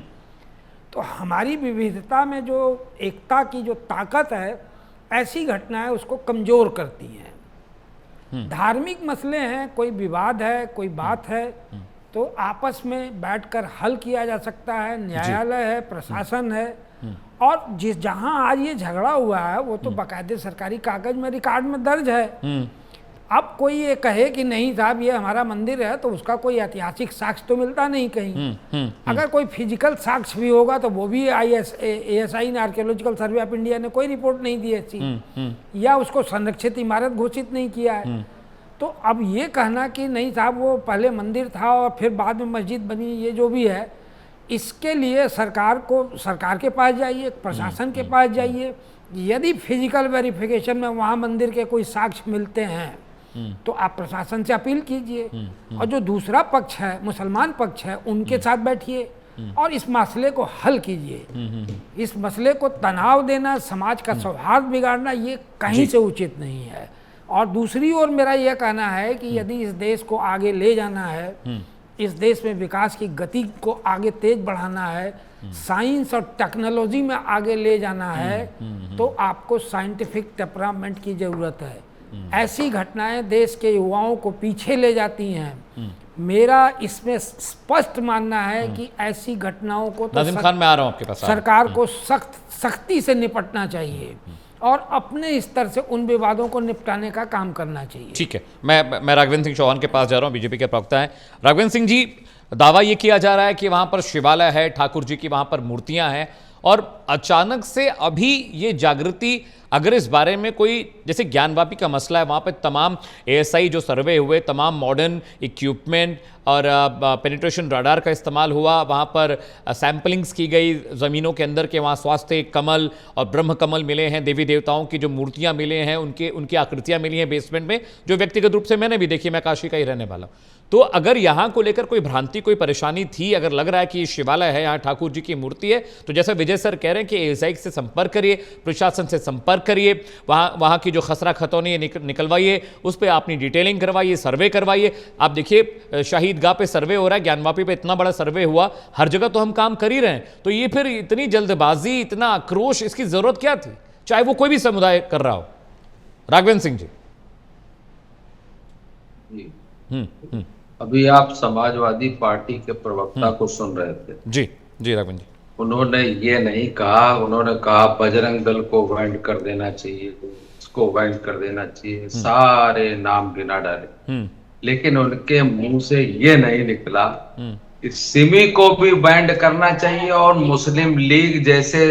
M: तो हमारी विविधता में जो एकता की जो ताकत है, ऐसी घटनाएं उसको कमज़ोर करती हैं। धार्मिक मसले हैं, कोई विवाद है, कोई बात है, तो आपस में बैठकर हल किया जा सकता है। न्यायालय है, प्रशासन है, और जहां आज ये झगड़ा हुआ है वो तो बाकायदे सरकारी कागज में रिकॉर्ड में दर्ज है। अब कोई ये कहे कि नहीं साहब ये हमारा मंदिर है, तो उसका कोई ऐतिहासिक साक्ष्य तो मिलता नहीं कहीं। अगर कोई फिजिकल साक्ष्य भी होगा तो वो भी ASI ने, आर्कियोलॉजिकल सर्वे ऑफ इंडिया ने कोई रिपोर्ट नहीं दी ऐसी, या उसको संरक्षित इमारत घोषित नहीं किया है। तो अब ये कहना कि नहीं साहब वो पहले मंदिर था और फिर बाद में मस्जिद बनी, ये जो भी है, इसके लिए सरकार के पास जाइए, प्रशासन के पास जाइए। यदि फिजिकल वेरिफिकेशन में वहाँ मंदिर के कोई साक्ष्य मिलते हैं तो आप प्रशासन से अपील कीजिए, और जो दूसरा पक्ष है, मुसलमान पक्ष है, उनके साथ बैठिए और इस मसले को हल कीजिए। इस मसले को तनाव देना, समाज का सौहार्द बिगाड़ना, ये कहीं से उचित नहीं है। और दूसरी ओर मेरा यह कहना है कि यदि इस देश को आगे ले जाना है इस देश में विकास की गति को आगे तेज बढ़ाना है, साइंस और टेक्नोलॉजी में आगे ले जाना है, तो आपको साइंटिफिक टेम्परामेंट की जरूरत है। ऐसी घटनाएं देश के युवाओं को पीछे ले जाती हैं। मेरा इसमें स्पष्ट मानना है कि ऐसी घटनाओं को तो
A: नाज़िम खान, मैं आ रहा हूं आपके पास।
M: सरकार को सख्ती से निपटना चाहिए और अपने स्तर से उन विवादों को निपटाने का काम करना चाहिए।
A: ठीक है, मैं राघवेंद्र सिंह चौहान के पास जा रहा हूं, बीजेपी के प्रवक्ता हैं। राघवेंद्र सिंह जी, दावा ये किया जा रहा है कि वहां पर शिवालय है, ठाकुर जी की वहां पर मूर्तियां हैं, और अचानक से अभी ये जागृति, अगर इस बारे में कोई, जैसे ज्ञानवापी का मसला है, वहाँ पे तमाम ASI जो सर्वे हुए, तमाम मॉडर्न इक्विपमेंट और पेनिट्रेशन रडार का इस्तेमाल हुआ, वहाँ पर सैम्पलिंग्स की गई ज़मीनों के अंदर के, वहाँ स्वास्थ्य कमल और ब्रह्म कमल मिले हैं, देवी देवताओं की जो मूर्तियाँ मिले हैं, उनकी आकृतियाँ मिली हैं बेसमेंट में, जो व्यक्तिगत रूप से मैंने भी देखी, मैं काशी का ही रहने वाला हूँ। तो अगर यहाँ को लेकर कोई भ्रांति, कोई परेशानी थी, अगर लग रहा है कि शिवालय है, यहाँ ठाकुर जी की मूर्ति है, तो जैसा विजय सर कह रहे हैं कि ASI से संपर्क करिए, प्रशासन से संपर्क करिए, वहाँ की जो खसरा खतौनी निकलवाइए, उस पर अपनी डिटेलिंग करवाइए, सर्वे करवाइए। आप देखिए शहीद गाह पे सर्वे हो रहा है, ज्ञानवापी पे इतना बड़ा सर्वे हुआ, हर जगह तो हम काम कर ही रहे हैं, तो ये फिर इतनी जल्दबाजी, इतना आक्रोश, इसकी जरूरत क्या थी, चाहे वो कोई भी समुदाय कर रहा हो? राघवेंद्र सिंह जी।
I: अभी आप समाजवादी पार्टी के प्रवक्ता को सुन रहे थे।
A: जी राघवेंद्र जी।
I: उन्होंने ये नहीं कहा, उन्होंने कहा बजरंग दल को बैंड कर देना चाहिए, इसको बैंड कर देना चाहिए, सारे नाम गिना डाले, लेकिन उनके मुंह से ये नहीं निकला कि सिमी को भी बैंड करना चाहिए और मुस्लिम लीग जैसे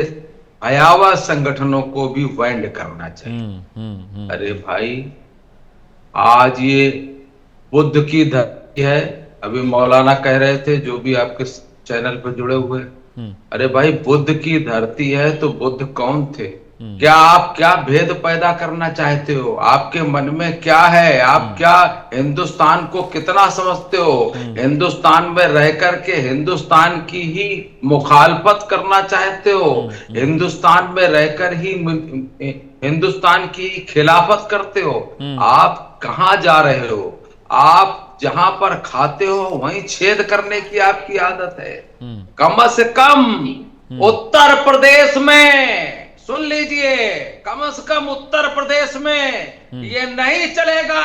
I: भयावह संगठनों को भी बैंड करना चाहिए। अरे भाई, आज ये बुद्ध की धरती है, अभी मौलाना कह रहे थे, जो भी आपके चैनल पर जुड़े हुए, अरे भाई बुद्ध की धरती है तो बुद्ध कौन थे? क्या आप क्या भेद पैदा करना चाहते हो? आपके मन में क्या है? आप क्या हिंदुस्तान को कितना समझते हो? हिंदुस्तान में रह करके हिंदुस्तान की ही मुखालफत करना चाहते हो? हिंदुस्तान में रहकर ही हिंदुस्तान की खिलाफत करते हो? आप कहाँ जा रहे हो? आप जहां पर खाते हो वहीं छेद करने की आपकी आदत है। कम से कम उत्तर प्रदेश में, सुन लीजिए, कम से कम उत्तर प्रदेश में ये नहीं चलेगा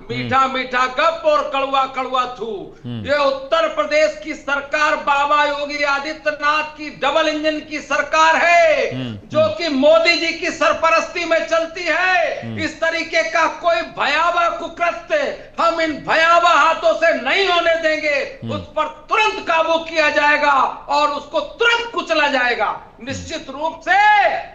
I: मीठा मीठा गप और कड़वा कड़वा थू। ये उत्तर प्रदेश की सरकार बाबा योगी आदित्यनाथ की डबल इंजन की सरकार है, जो कि मोदी जी की सरपरस्ती में चलती है। इस तरीके का कोई भयावह कुकृत्य हम इन भयावह हाथों से नहीं होने देंगे। उस पर तुरंत काबू किया जाएगा और उसको तुरंत कुचला जाएगा। निश्चित रूप से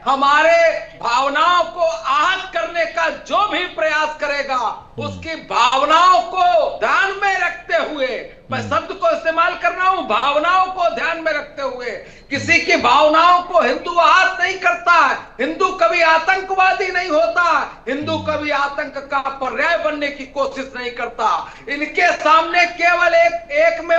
I: हमारे भावनाओं को आहत करने का जो भी प्रयास करेगा, उसकी भावनाओं को ध्यान में रखते हुए, मैं शब्द को इस्तेमाल कर रहा हूं, भावनाओं को ध्यान में रखते हुए, किसी की भावनाओं को हिंदू आहत नहीं करता। हिंदू कभी आतंकवादी नहीं होता, हिंदू कभी आतंक का पर्याय बनने की कोशिश नहीं करता। इनके सामने केवल एक में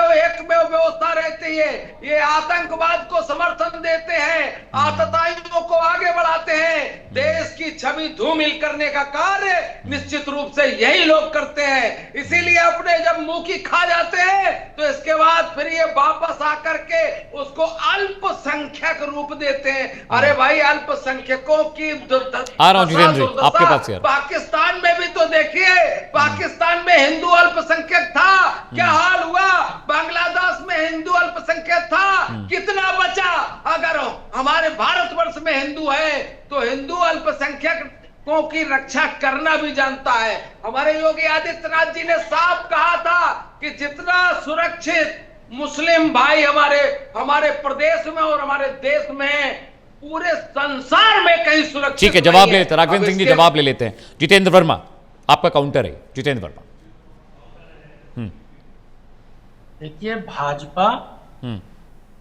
I: व्यवस्था रहती है। ये आतंकवाद को समर्थन देते हैं, आतताइयों को आगे बढ़ाते हैं। देश की छवि धूमिल करने का कार्य निश्चित रूप से यही लोग करते हैं। इसीलिए अपने जब मुंह की खा जाते हैं तो इसके बाद फिर ये वापस आकर के उसको अल्पसंख्यक रूप देते हैं। अरे भाई, अल्पसंख्यकों की
A: आ रहा हूं जितेंद्र जी आपके पास यार।
I: पाकिस्तान में भी तो देखिए, पाकिस्तान में हिंदू अल्पसंख्यक था, क्या हाल हुआ? बांग्लादेश में हिंदू अल्पसंख्यक था, कितना बचा? अगर हमारे भारतवर्ष में हिंदू है तो हिंदू अल्पसंख्यकों की रक्षा करना भी जानता है। हमारे योगी आदित्यनाथ जी ने साफ कहा था कि जितना सुरक्षित मुस्लिम भाई हमारे प्रदेश में और हमारे देश में, पूरे संसार में कहीं सुरक्षित।
A: ठीक है, जवाब ले लेते हैं राघवेंद्र सिंह जी, जवाब ले लेते हैं। जितेंद्र वर्मा, आपका काउंटर है। जितेंद्र वर्मा।
J: देखिए,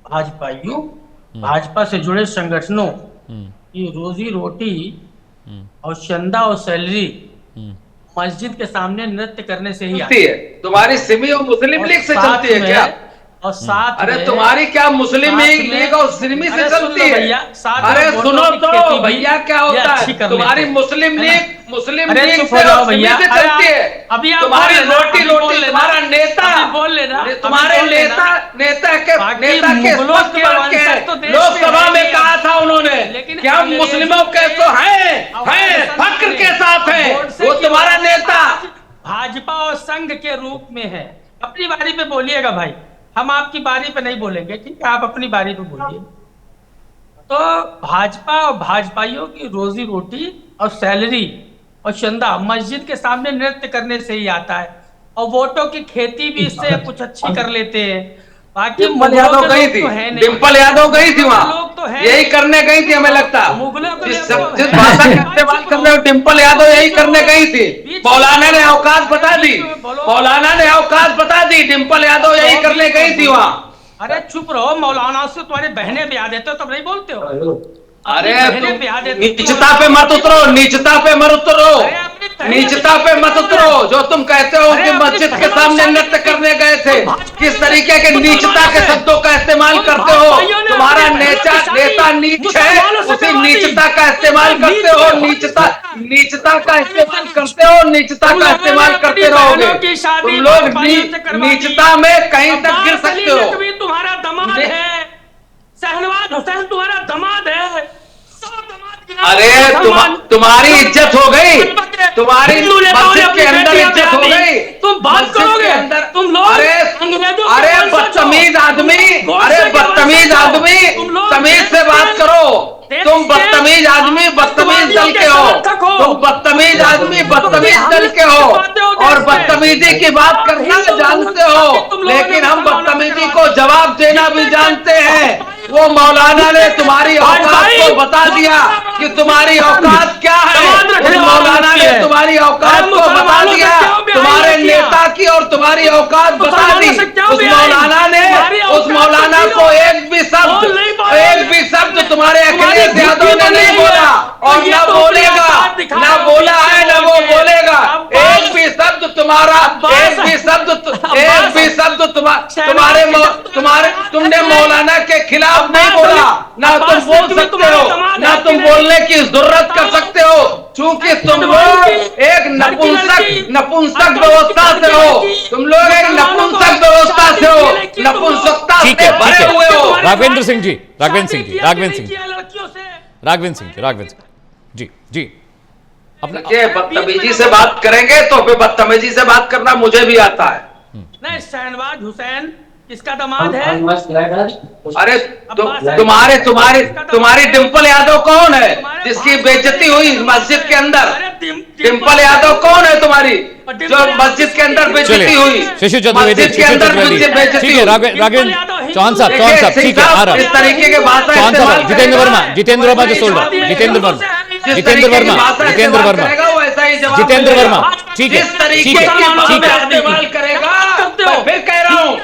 J: भाजपाइयों, भाजपा से जुड़े संगठनों की रोजी रोटी और चंदा और सैलरी मस्जिद के सामने नृत्य करने से ही आती है।
I: तुम्हारी सिमी और मुस्लिम लीग से चलती है क्या?
J: और साथ
I: अरे तुम्हारी क्या मुस्लिम लीग और सिमी से चलती है? अरे सुनो तो भैया, क्या होता है? तुम्हारी मुस्लिम लीग मुस्लिम
J: अरे
I: लीग
J: चुप
I: से
J: हो जाओ
I: और
J: भैया।
I: सिमी से
J: अरे
I: चलती है।
J: अभी आप
I: तुम्हारी
J: बोल लेना,
I: रोटी
J: अभी बोल
I: रोटी
J: लेना,
I: तुम्हारा नेता,
J: अभी बोल लेना,
I: तुम्हारे
J: अभी बोल
I: नेता
J: लेना।
I: नेता के
J: मुगलों
I: स्पष्ट
J: के
I: वाक्य है।
J: वंशज तो देश
I: लोकसभा
J: में
I: में
J: है
I: कहा
J: नहीं।
I: था उन्होंने
J: लेकिन
I: कि हम
J: अंग्रेजों
I: मुस्लिमों के
J: के
I: तो हैं फक्र के साथ हैं। वो तुम्हारा नेता
J: भाजपा और संघ के रूप में है। अपनी बारी पे बोलिएगा भाई, हम आपकी बारी पे नहीं बोलेंगे, ठीक है? आप अपनी बारी पे बोलिए। तो भाजपा और भाजपाइयों की रोजी रोटी और सैलरी और चंदा मस्जिद के सामने नृत्य करने से ही आता है, और वोटों की खेती भी इससे कुछ अच्छी कर लेते हैं। बाकी
I: डिम्पल यादव गई थी, डिम्पल यादव गई थी वहां, यही करने गई थी हमें लगता। जिस भाषा का इस्तेमाल कर रहे हो डिम्पल यादव यही करने गई थी। मौलाना ने अवकाश बता दी, मौलाना ने अवकाश बता दी, डिम्पल यादव यही करने गई थी वहां।
J: अरे चुप रहो, मौलाना से तुम्हारे बहनें ब्याह देते हो तब नहीं बोलते हो?
I: अरे नीचता पे मत उतरो, नीचता पे मत उतरो, नीचता पे मत उतरो। जो तुम कहते हो कि मस्जिद के सामने नृत्य करने गए थे, किस तरीके के नीचता के शब्दों का इस्तेमाल करते हो? तुम्हारा नेता नीच है, उसी नीचता का इस्तेमाल करते हो, नीचता का इस्तेमाल करते हो, नीचता का इस्तेमाल करते रहोगे। तुम लोग नीचता में कहीं तक गिर सकते हो।
J: तुम्हारा दमाद है शहनवाज हुसैन, तुम्हारा दमाद है।
I: अरे तुम्हारी इज्जत हो गई, तुम्हारी मस्जिद के अंदर इज्जत हो गई।
J: तुम बात करोगे, तुम लोग
I: अरे बदतमीज आदमी, अरे बदतमीज आदमी, तमीज से बात करो। तुम बदतमीज आदमी बदतमीज दल के हो, तुम बदतमीज आदमी बदतमीज दल के हो, और बदतमीजी की बात करना जानते हो, लेकिन हम बदतमीजी को जवाब देना भी जानते हैं। वो मौलाना ने तुम्हारी औकात को बता दिया कि तुम्हारी औकात क्या है। उस मौलाना ने तुम्हारी औकात को बता दिया, तुम्हारे नेता की और तुम्हारी औकात बता दी। उस मौलाना को एक भी शब्द तुम्हारे अखिलेश यादव ने नहीं बोला, और न बोलेगा, न बोला है न वो बोलेगा। एक भी शब्द तुम्हारा, एक भी शब्द तुम्हारे तुमने मौलाना के खिलाफ नहीं बोला, ना तुम बोल सकते हो, ना तुम बोलने की जरूरत कर सकते हो, क्योंकि तुम लोग एक नपुंसक व्यवस्था से हो, तुम लोग एक नपुंसक व्यवस्था से हो, नपुंसकता से भरे हुए हो।
A: राघवेंद्र सिंह जी, जी
I: अपना बदतमीजी से बात करेंगे तो फिर बदतमीजी से बात करना मुझे भी आता है।
J: नहीं, शहनवाज हुसैन किसका दामाद है?
I: अरे तुम्हारी डिम्पल यादव कौन है जिसकी बेइज्जती हुई मस्जिद के अंदर? डिम्पल यादव कौन है तुम्हारी जो मस्जिद के अंदर बेइज्जती हुई?
A: शशि चतुर्वेदी,
I: के अंदर
A: ठीक है। राघवेंद्र चौहान साहब, ठीक है, आ रहा
I: इस तरीके के भाषा
A: चौहान साहब, जितेंद्र वर्मा जो सुन रहा, जितेंद्र वर्मा, जितेंद्र वर्मा, ठीक है,
I: फिर कह रहा हूँ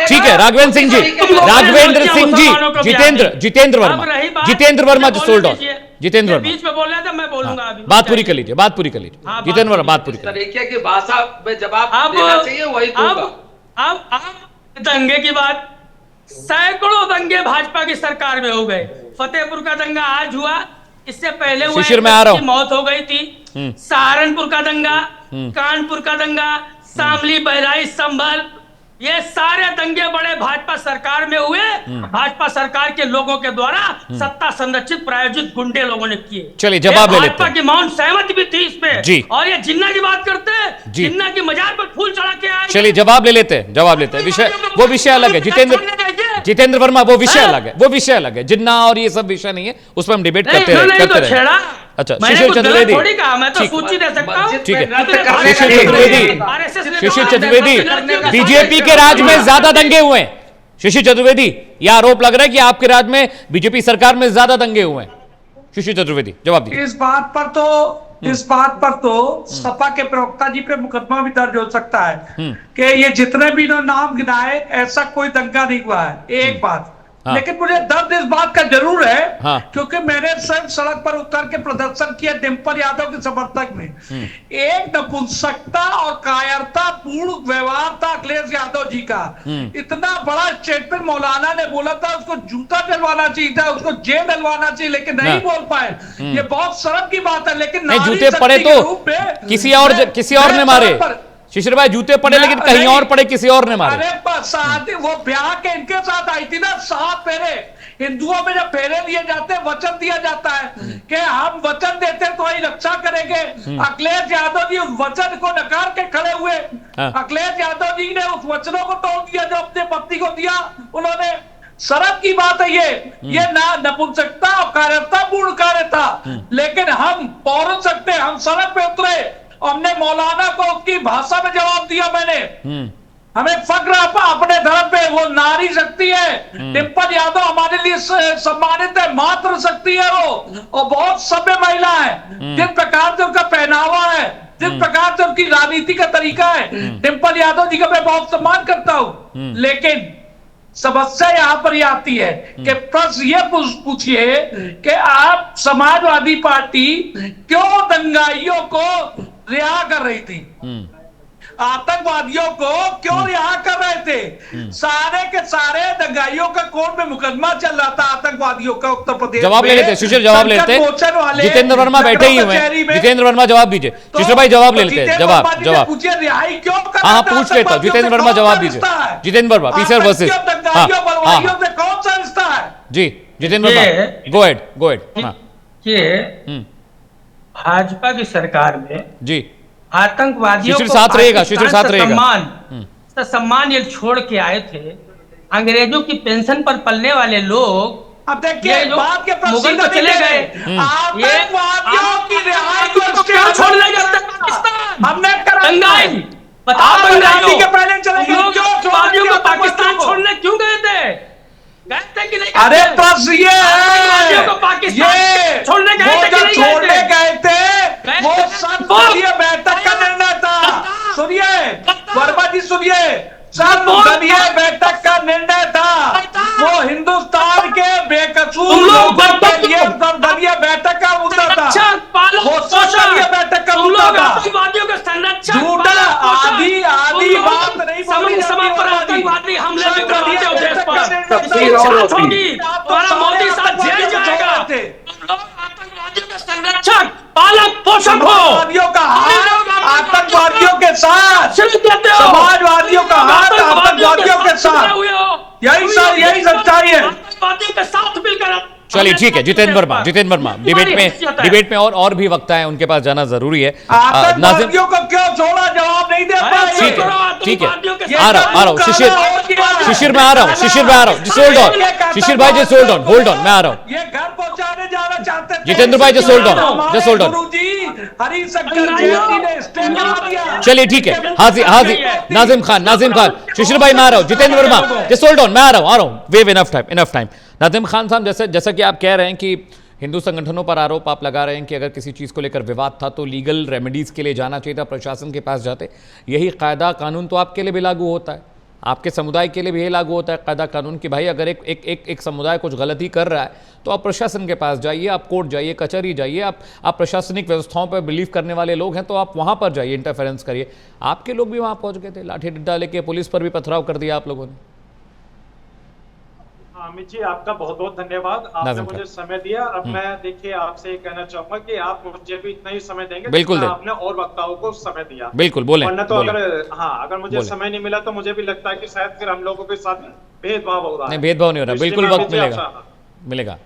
A: ठीक है। राघवेंद्र सिंह जी, जितेंद्र वर्मा जो सोल्ड ऑन, जितेंद्र वर्मा
J: बीच में बोल रहा था, मैं बोलूंगा अभी।
A: बात पूरी कर लीजिए, जितेंद्र वर्मा बात पूरी कर लीजिए।
I: तरीके की भाषा में जवाब देना चाहिए, वही
J: अब दंगे की बात, सैकड़ों दंगे भाजपा की सरकार में हो गए। फतेहपुर का दंगा आज हुआ, इससे पहले
A: शिशिर में आ रहा हूं,
J: मौत हो गई थी। सहारनपुर का दंगा, कानपुर का दंगा, शामली, बहराइच, संभल, ये सारे दंगे बड़े भाजपा सरकार में हुए। भाजपा सरकार के लोगों के द्वारा सत्ता संरक्षित प्रायोजित गुंडे लोगों ने किए।
A: चलिए जवाब ले लेते हैं।
J: भाजपा की मौन सहमति भी थी इसमें
A: जी।
J: और ये जिन्ना की बात करते हैं, जिन्ना की मजार पर फूल चढ़ा के आए।
A: चलिए जवाब ले लेते हैं। विषय वो विषय अलग है। जितेंद्र वर्मा वो विषय अलग है, जिन्ना और ये सब विषय नहीं है, उस पर हम डिबेट करते रहे। अच्छा, शिशिर चतुर्वेदी, शिशिर चतुर्वेदी, बीजेपी के राज में ज्यादा दंगे हुए हैं। शिशिर चतुर्वेदी, यह आरोप लग रहा है कि आपके राज में बीजेपी सरकार में ज्यादा दंगे हुए हैं। शिशिर चतुर्वेदी जवाब दीजिए।
K: इस बात पर तो सपा के प्रवक्ता जी पे मुकदमा भी दर्ज हो सकता है कि ये जितने भी नाम गिनाए, ऐसा कोई दंगा नहीं हुआ है। एक बात, लेकिन मुझे दर्द इस बात का जरूर है
A: हाँ।
K: क्योंकि मैंने सड़क पर उतर के प्रदर्शन किया डिम्पल यादव के समर्थक में। एक नपुंसकता और कायरता पूर्ण व्यवहार था अखिलेश यादव जी का। इतना बड़ा स्टेटमेंट मौलाना ने बोला था, उसको जूता डलवाना चाहिए था, उसको जेल डलवाना चाहिए, लेकिन नहीं बोल पाए। ये बहुत शर्म की बात है। लेकिन
A: जूते पड़े तो किसी और ने मारे। शिशिर भाई जूते पड़े लेकिन कहीं और पड़े, किसी और ने मारे।
K: अरे शादी वो ब्याह के इनके साथ आई थी ना, 7 फेरे। हिंदुओं में जब फेरे लिए जाते हैं वचन दिया जाता है कि हम वचन देते हैं तो ही रक्षा करेंगे। अखिलेश यादव जी उस वचन को नकार के खड़े हुए। अखिलेश यादव जी ने उस वचनों को तोड़ दिया जो अपने पत्नी को दिया उन्होंने। शर्म की बात है ये ना नपुंसकता और कार्यतापूर्ण कार्य था। लेकिन हम पौरुष सकते, हम सड़क पे उतरे, हमने मौलाना को उसकी भाषा में जवाब दिया। मैंने हमें फक्र अपने धर्म पे, वो नारी शक्ति है। डिम्पल यादव हमारे लिए सम्मानित है, मातृ शक्ति है वो, और बहुत सभ्य महिला है। जिस प्रकार से उनका पहनावा है, जिस प्रकार से उनकी राजनीति का तरीका है, डिम्पल यादव जी का मैं बहुत सम्मान करता हूं। लेकिन समस्या यहां पर यह आती है कि प्रश्न ये पूछिए कि आप समाजवादी पार्टी क्यों दंगाइयों को रिहा कर रही थी, आतंकवादियों को क्यों रिहा कर रहे थे? सारे के सारे दंगाइयों का कोर्ट में मुकदमा चल रहा था आतंकवादियों का उत्तर प्रदेश।
A: जवाब ले लेते शिशिर, जवाब ले लेते। जितेंद्र वर्मा बैठे ही हुए, जितेंद्र वर्मा जवाब दीजिए। शिशिर भाई जवाब ले लेते, जवाब
K: पूछिए रिहाई क्यों कर।
A: हाँ पूछ लेता हूँ, जितेंद्र वर्मा जवाब दीजिए। जितेंद्र वर्मा पीसीआर वर्सेस
K: कौन सा रिश्ता है?
A: जी जितेंद्र वर्मा गो एहेड।
J: ये भाजपा की सरकार में
A: जी
J: आतंकवादियों को
A: साथ रहेगा, साथ
J: रहेगा। सम्मान ये छोड़ के आए थे। अंग्रेजों की पेंशन पर पलने वाले लोग
K: अब देखिए बात के
J: मुगल को चले गए।
K: आतंकवादियों की रिहाई को
J: क्यों छोड़ने जाते पाकिस्तान?
K: हमने
J: दंगाई बताओ,
K: दंगाई के पहले चले गए
J: क्यों को पाकिस्तान छोड़ने क्यों गए थे? कि नहीं?
K: अरे बस ये
J: छोड़ने
K: गए थे वो सब बैठक का निर्णय था। सुनिए वर्मा जी, सुनिए, सर्वदलीय बैठक का निर्णय था। वो हिंदुस्तान के बेकसूर लोगों के लिए सर्वदलीय बैठक का मुद्दा था। वो सर्वदलीय बैठक का मुद्दा था। झूठा आधी बात नहीं बोली
J: आतंकवादी हमले में तुम्हारा मोदी साहब जेल जाएगा। आतंकवादियों के संरक्षक पालक पोषक हो,
K: आतंकवादियों के साथ समाजवादियों का हाथ आतंकवादियों के साथ, यही सच्चाई है।
J: आतंकवादियों के साथ मिलकर।
A: चलिए ठीक है जितेंद्र वर्मा डिबेट में और भी वक्त है, उनके पास जाना जरूरी है।
K: आतंकवादियों को क्यों छोड़ा, जवाब नहीं दे पाए।
A: ठीक है आ रहा हूँ शिशिर में आ रहा हूँ जस्ट होल्ड ऑन शिशिर भाई, जस्ट होल्ड ऑन मैं आ रहा हूँ।
K: ये घर पहुंचाने जाना चाहते थे
A: जितेंद्र भाई, जस्ट होल्ड ऑन। चलिए ठीक है, हाजी नाजिम खान शिशिर भाई मैं आ रहा हूँ। Jitendra Verma just hold on, मैं आ रहा हूँ। Wave enough time. Nazim Khan साहब, जैसा कि आप कह रहे हैं कि हिंदू संगठनों पर आरोप आप लगा रहे हैं कि अगर किसी चीज़ को लेकर विवाद था तो लीगल रेमेडीज़ के लिए जाना चाहिए था, प्रशासन के पास जाते। यही कायदा कानून तो आपके लिए भी लागू होता है, आपके समुदाय के लिए भी यही लागू होता है कायदा कानून कि भाई अगर एक समुदाय कुछ गलती कर रहा है तो आप प्रशासन के पास जाइए, आप कोर्ट जाइए, कचहरी जाइए, आप प्रशासनिक व्यवस्थाओं पर बिलीव करने वाले लोग हैं तो आप वहाँ पर जाइए, इंटरफेरेंस करिए। आपके लोग भी वहाँ पहुँच गए थे, लाठी डंडा लेके पुलिस पर भी पथराव कर दिया आप लोगों ने।
L: अमित जी आपका बहुत बहुत धन्यवाद, आपने मुझे समय दिया। अब मैं देखिए आपसे ये कहना चाहूंगा कि आप मुझे भी इतना ही समय देंगे
A: बिल्कुल
L: आपने और वक्ताओं को समय दिया।
A: बिल्कुल बोले,
L: वरना तो अगर मुझे समय नहीं मिला तो मुझे भी लगता है कि शायद फिर हम लोगों के साथ भेदभाव हो रहा है।
A: नहीं भेदभाव नहीं हो रहा, बिल्कुल वक्त मिलेगा।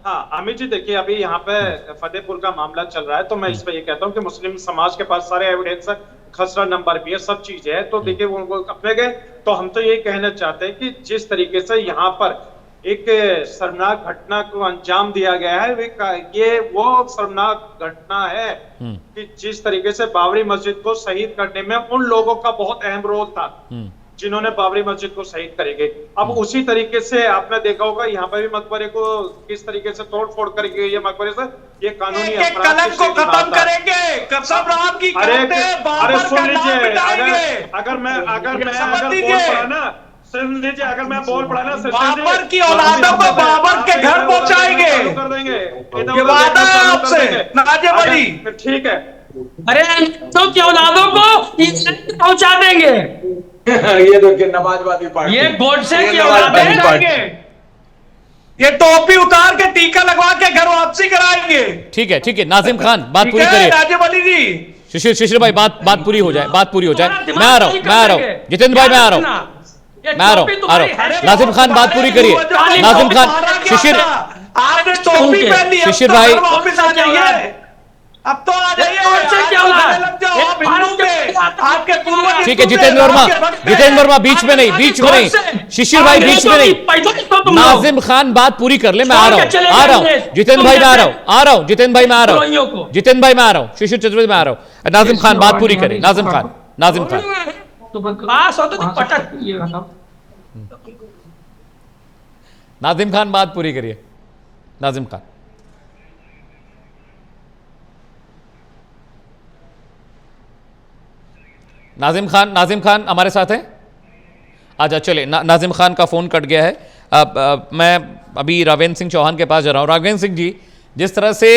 L: हाँ अमित जी देखिए अभी यहाँ पे फतेहपुर का मामला चल रहा है तो मैं इस पे ये कहता हूँ कि मुस्लिम समाज के पास सारे एविडेंस है, खसरा नंबर भी है, सब चीजें है। तो देखिए वो अपने गए तो हम तो ये कहना चाहते हैं कि जिस तरीके से यहाँ पर एक शर्मनाक घटना को अंजाम दिया गया है, ये वो शर्मनाक घटना है कि जिस तरीके से बाबरी मस्जिद को शहीद करने में उन लोगों का बहुत अहम रोल था जिन्होंने बाबरी मस्जिद को शहीद करेंगे। अब उसी तरीके से आपने देखा होगा यहाँ पर भी मकबरे को किस तरीके से तोड़ फोड़ करेंगे, ये मकबरे से ये कानूनी
K: कलम को खत्म करेंगे, कसम राम की
L: अरे सुन लीजिए, अगर मैं बोल पड़ा ना सुन लीजिए, अगर मैं बोल पड़ा ना
K: बाबर की औलादों को बाबर के घर पहुंचाएंगे,
L: कर देंगे,
K: ये वादा है आपसे नाजिम अली।
L: ठीक है।
J: अरे तो क्या औलादों को पहुंचा देंगे।
K: ये देखिए नमाजवादी पार्टी,
J: ये गोडसे की औलादें
K: जाएंगे, ये टोपी उतार के टीका लगवा के घर वापसी कराएंगे।
A: ठीक है नाजिम खान बात पूरी करिए।
K: नाजिम अली जी,
A: शिशिर भाई बात पूरी हो जाए, मैं आ रहा हूं जितेंद्र भाई, मैं आ रहा हूं नाजिम खान बात पूरी करिए। नाजिम खान, शिशिर,
K: आपने टोपी पहनी है,
A: शिशिर भाई
K: वापस आ जाइए, अब तो आ जाइए, आपके पूर्वज।
A: ठीक है जितेंद्र वर्मा बीच में नहीं, शिशिर भाई बीच में नहीं। नाजिम खान बात पूरी कर ले, मैं आ रहा हूं जितेंद्र भाई, मैं आ रहा हूं जितेंद्र भाई, मैं आ रहा हूं शिशिर चतुर्वेदी, मैं आ रहा हूं। नाजिम खान बात पूरी करे। नाजिम खान नाजिम खान बात पूरी करिए। नाजिम खान हमारे साथ हैं? आजा चले। नाजिम खान का फोन कट गया है। मैं अभी राघवेंद्र सिंह चौहान के पास जा रहा हूं। राघवेंद्र सिंह जी, जिस तरह से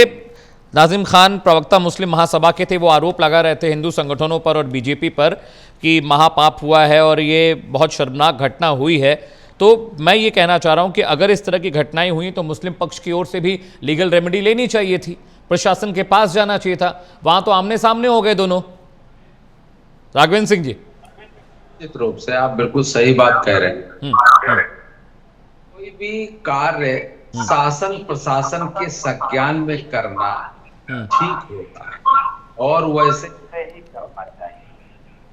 A: नाजिम खान प्रवक्ता मुस्लिम महासभा के थे, वो आरोप लगा रहे थे हिंदू संगठनों पर और बीजेपी पर कि महापाप हुआ है और ये बहुत शर्मनाक घटना हुई है, तो मैं ये कहना चाह रहा हूं कि अगर इस तरह की घटनाएं हुई तो मुस्लिम पक्ष की ओर से भी लीगल रेमेडी लेनी चाहिए थी, प्रशासन के पास जाना चाहिए था। वहां तो आमने सामने हो गए दोनों। राघवेंद्र सिंह जी,
I: निश्चित रूप से आप बिल्कुल सही बात कह रहे हैं। कोई भी कार्य शासन प्रशासन के संज्ञान में करना ठीक होता है और वैसे
N: ही करना चाहिए।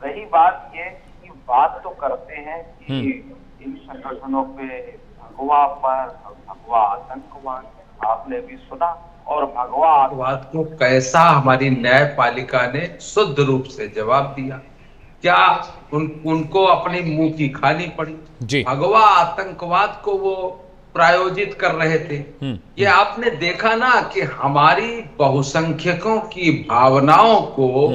N: रही बात ये कि बात तो करते हैं कि इन संगठनों पे भगवा पर भगवा आतंकवाद आपने भी सुना, और भगवा
I: आतंकवाद को कैसा हमारी न्यायपालिका ने शुद्ध रूप से जवाब दिया। क्या उनको अपनी मुंह की खानी पड़ी? भगवा आतंकवाद को वो प्रायोजित कर रहे थे। ये आपने देखा ना कि हमारी बहुसंख्यकों की भावनाओं को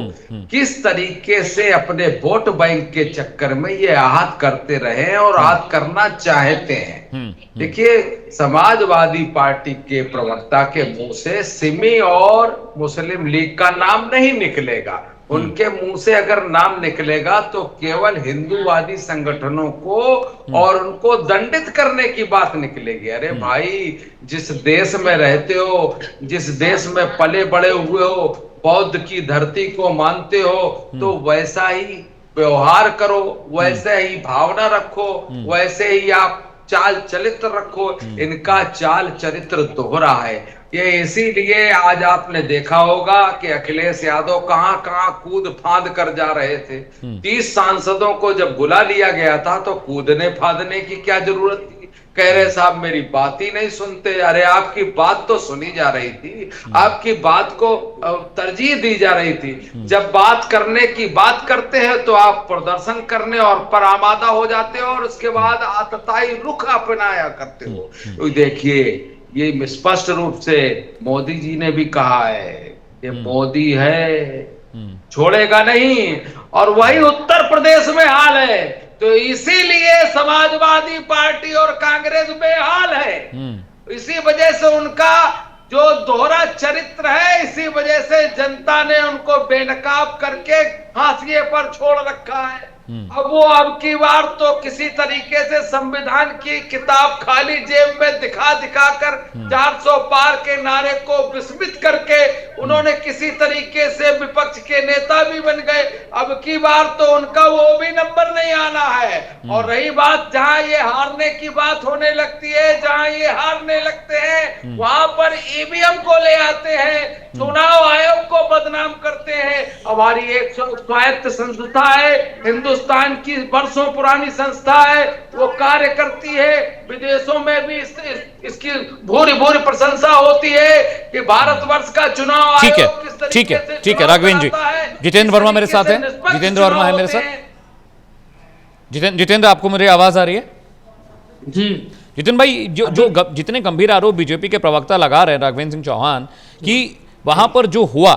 I: किस तरीके से अपने वोट बैंक के चक्कर में ये आहत करते रहे और आहत करना चाहते हैं। देखिए, समाजवादी पार्टी के प्रवक्ता के मुंह से सिमी और मुस्लिम लीग का नाम नहीं निकलेगा। उनके मुंह से अगर नाम निकलेगा तो केवल हिंदूवादी संगठनों को और उनको दंडित करने की बात निकलेगी। अरे भाई, जिस देश में रहते हो, जिस देश में पले बड़े हुए हो, बौद्ध की धरती को मानते हो, तो वैसा ही व्यवहार करो, वैसे ही भावना रखो, वैसे ही आप चाल चरित्र रखो। इनका चाल चरित्र दोहरा है। ये इसीलिए आज आपने देखा होगा कि अखिलेश यादव कहां कहां कूद फांद कर जा रहे थे। 30 सांसदों को जब बुला लिया गया था तो कूदने फादने की क्या जरूरत थी? कह रहे साहब मेरी बात ही नहीं सुनते। अरे आपकी बात तो सुनी जा रही थी, आपकी बात को तरजीह दी जा रही थी। जब बात करने की बात करते हैं तो आप प्रदर्शन करने और पर आमादा हो जाते हो और उसके बाद आतताई रुख अपनाया करते हो। तो देखिए, ये स्पष्ट रूप से मोदी जी ने भी कहा है कि मोदी है, छोड़ेगा नहीं, और वही उत्तर प्रदेश में हाल है। तो इसीलिए समाजवादी पार्टी और कांग्रेस बेहाल है। इसी वजह से उनका जो दोहरा चरित्र है, इसी वजह से जनता ने उनको बेनकाब करके हाशिए पर छोड़ रखा है। अब वो अब की बार तो किसी तरीके से संविधान की किताब खाली जेब में दिखा कर 400 पार के नारे को विस्मित करके उन्होंने किसी तरीके से विपक्ष के नेता भी बन गए। अब की बार तो उनका वो भी नंबर नहीं आना है। और रही बात, जहां ये हारने की बात होने लगती है, जहां ये हारने लगते हैं, वहां पर ईवीएम को ले आते हैं, चुनाव आयोग को बदनाम करते हैं। हमारी एक स्वायत्त संस्था है, हिंदुस्तान की वर्षों पुरानी संस्था है, वो कार्य करती है। विदेशों में भी इसकी भूरी भूरी प्रशंसा होती है कि भारतवर्ष का चुनाव आयोग किस तरीके से
A: ठीक है राघवेंद्र जी। जितेंद्र वर्मा मेरे साथ हैं। जितेंद्र वर्मा है मेरे साथ। जितेंद्र, आपको मेरी आवाज आ रही है?
J: जी
A: जितेंद्र भाई, जो जितने गंभीर आरोप बीजेपी के प्रवक्ता लगा रहे हैं राघवेंद्र सिंह चौहान कि वहां पर जो हुआ,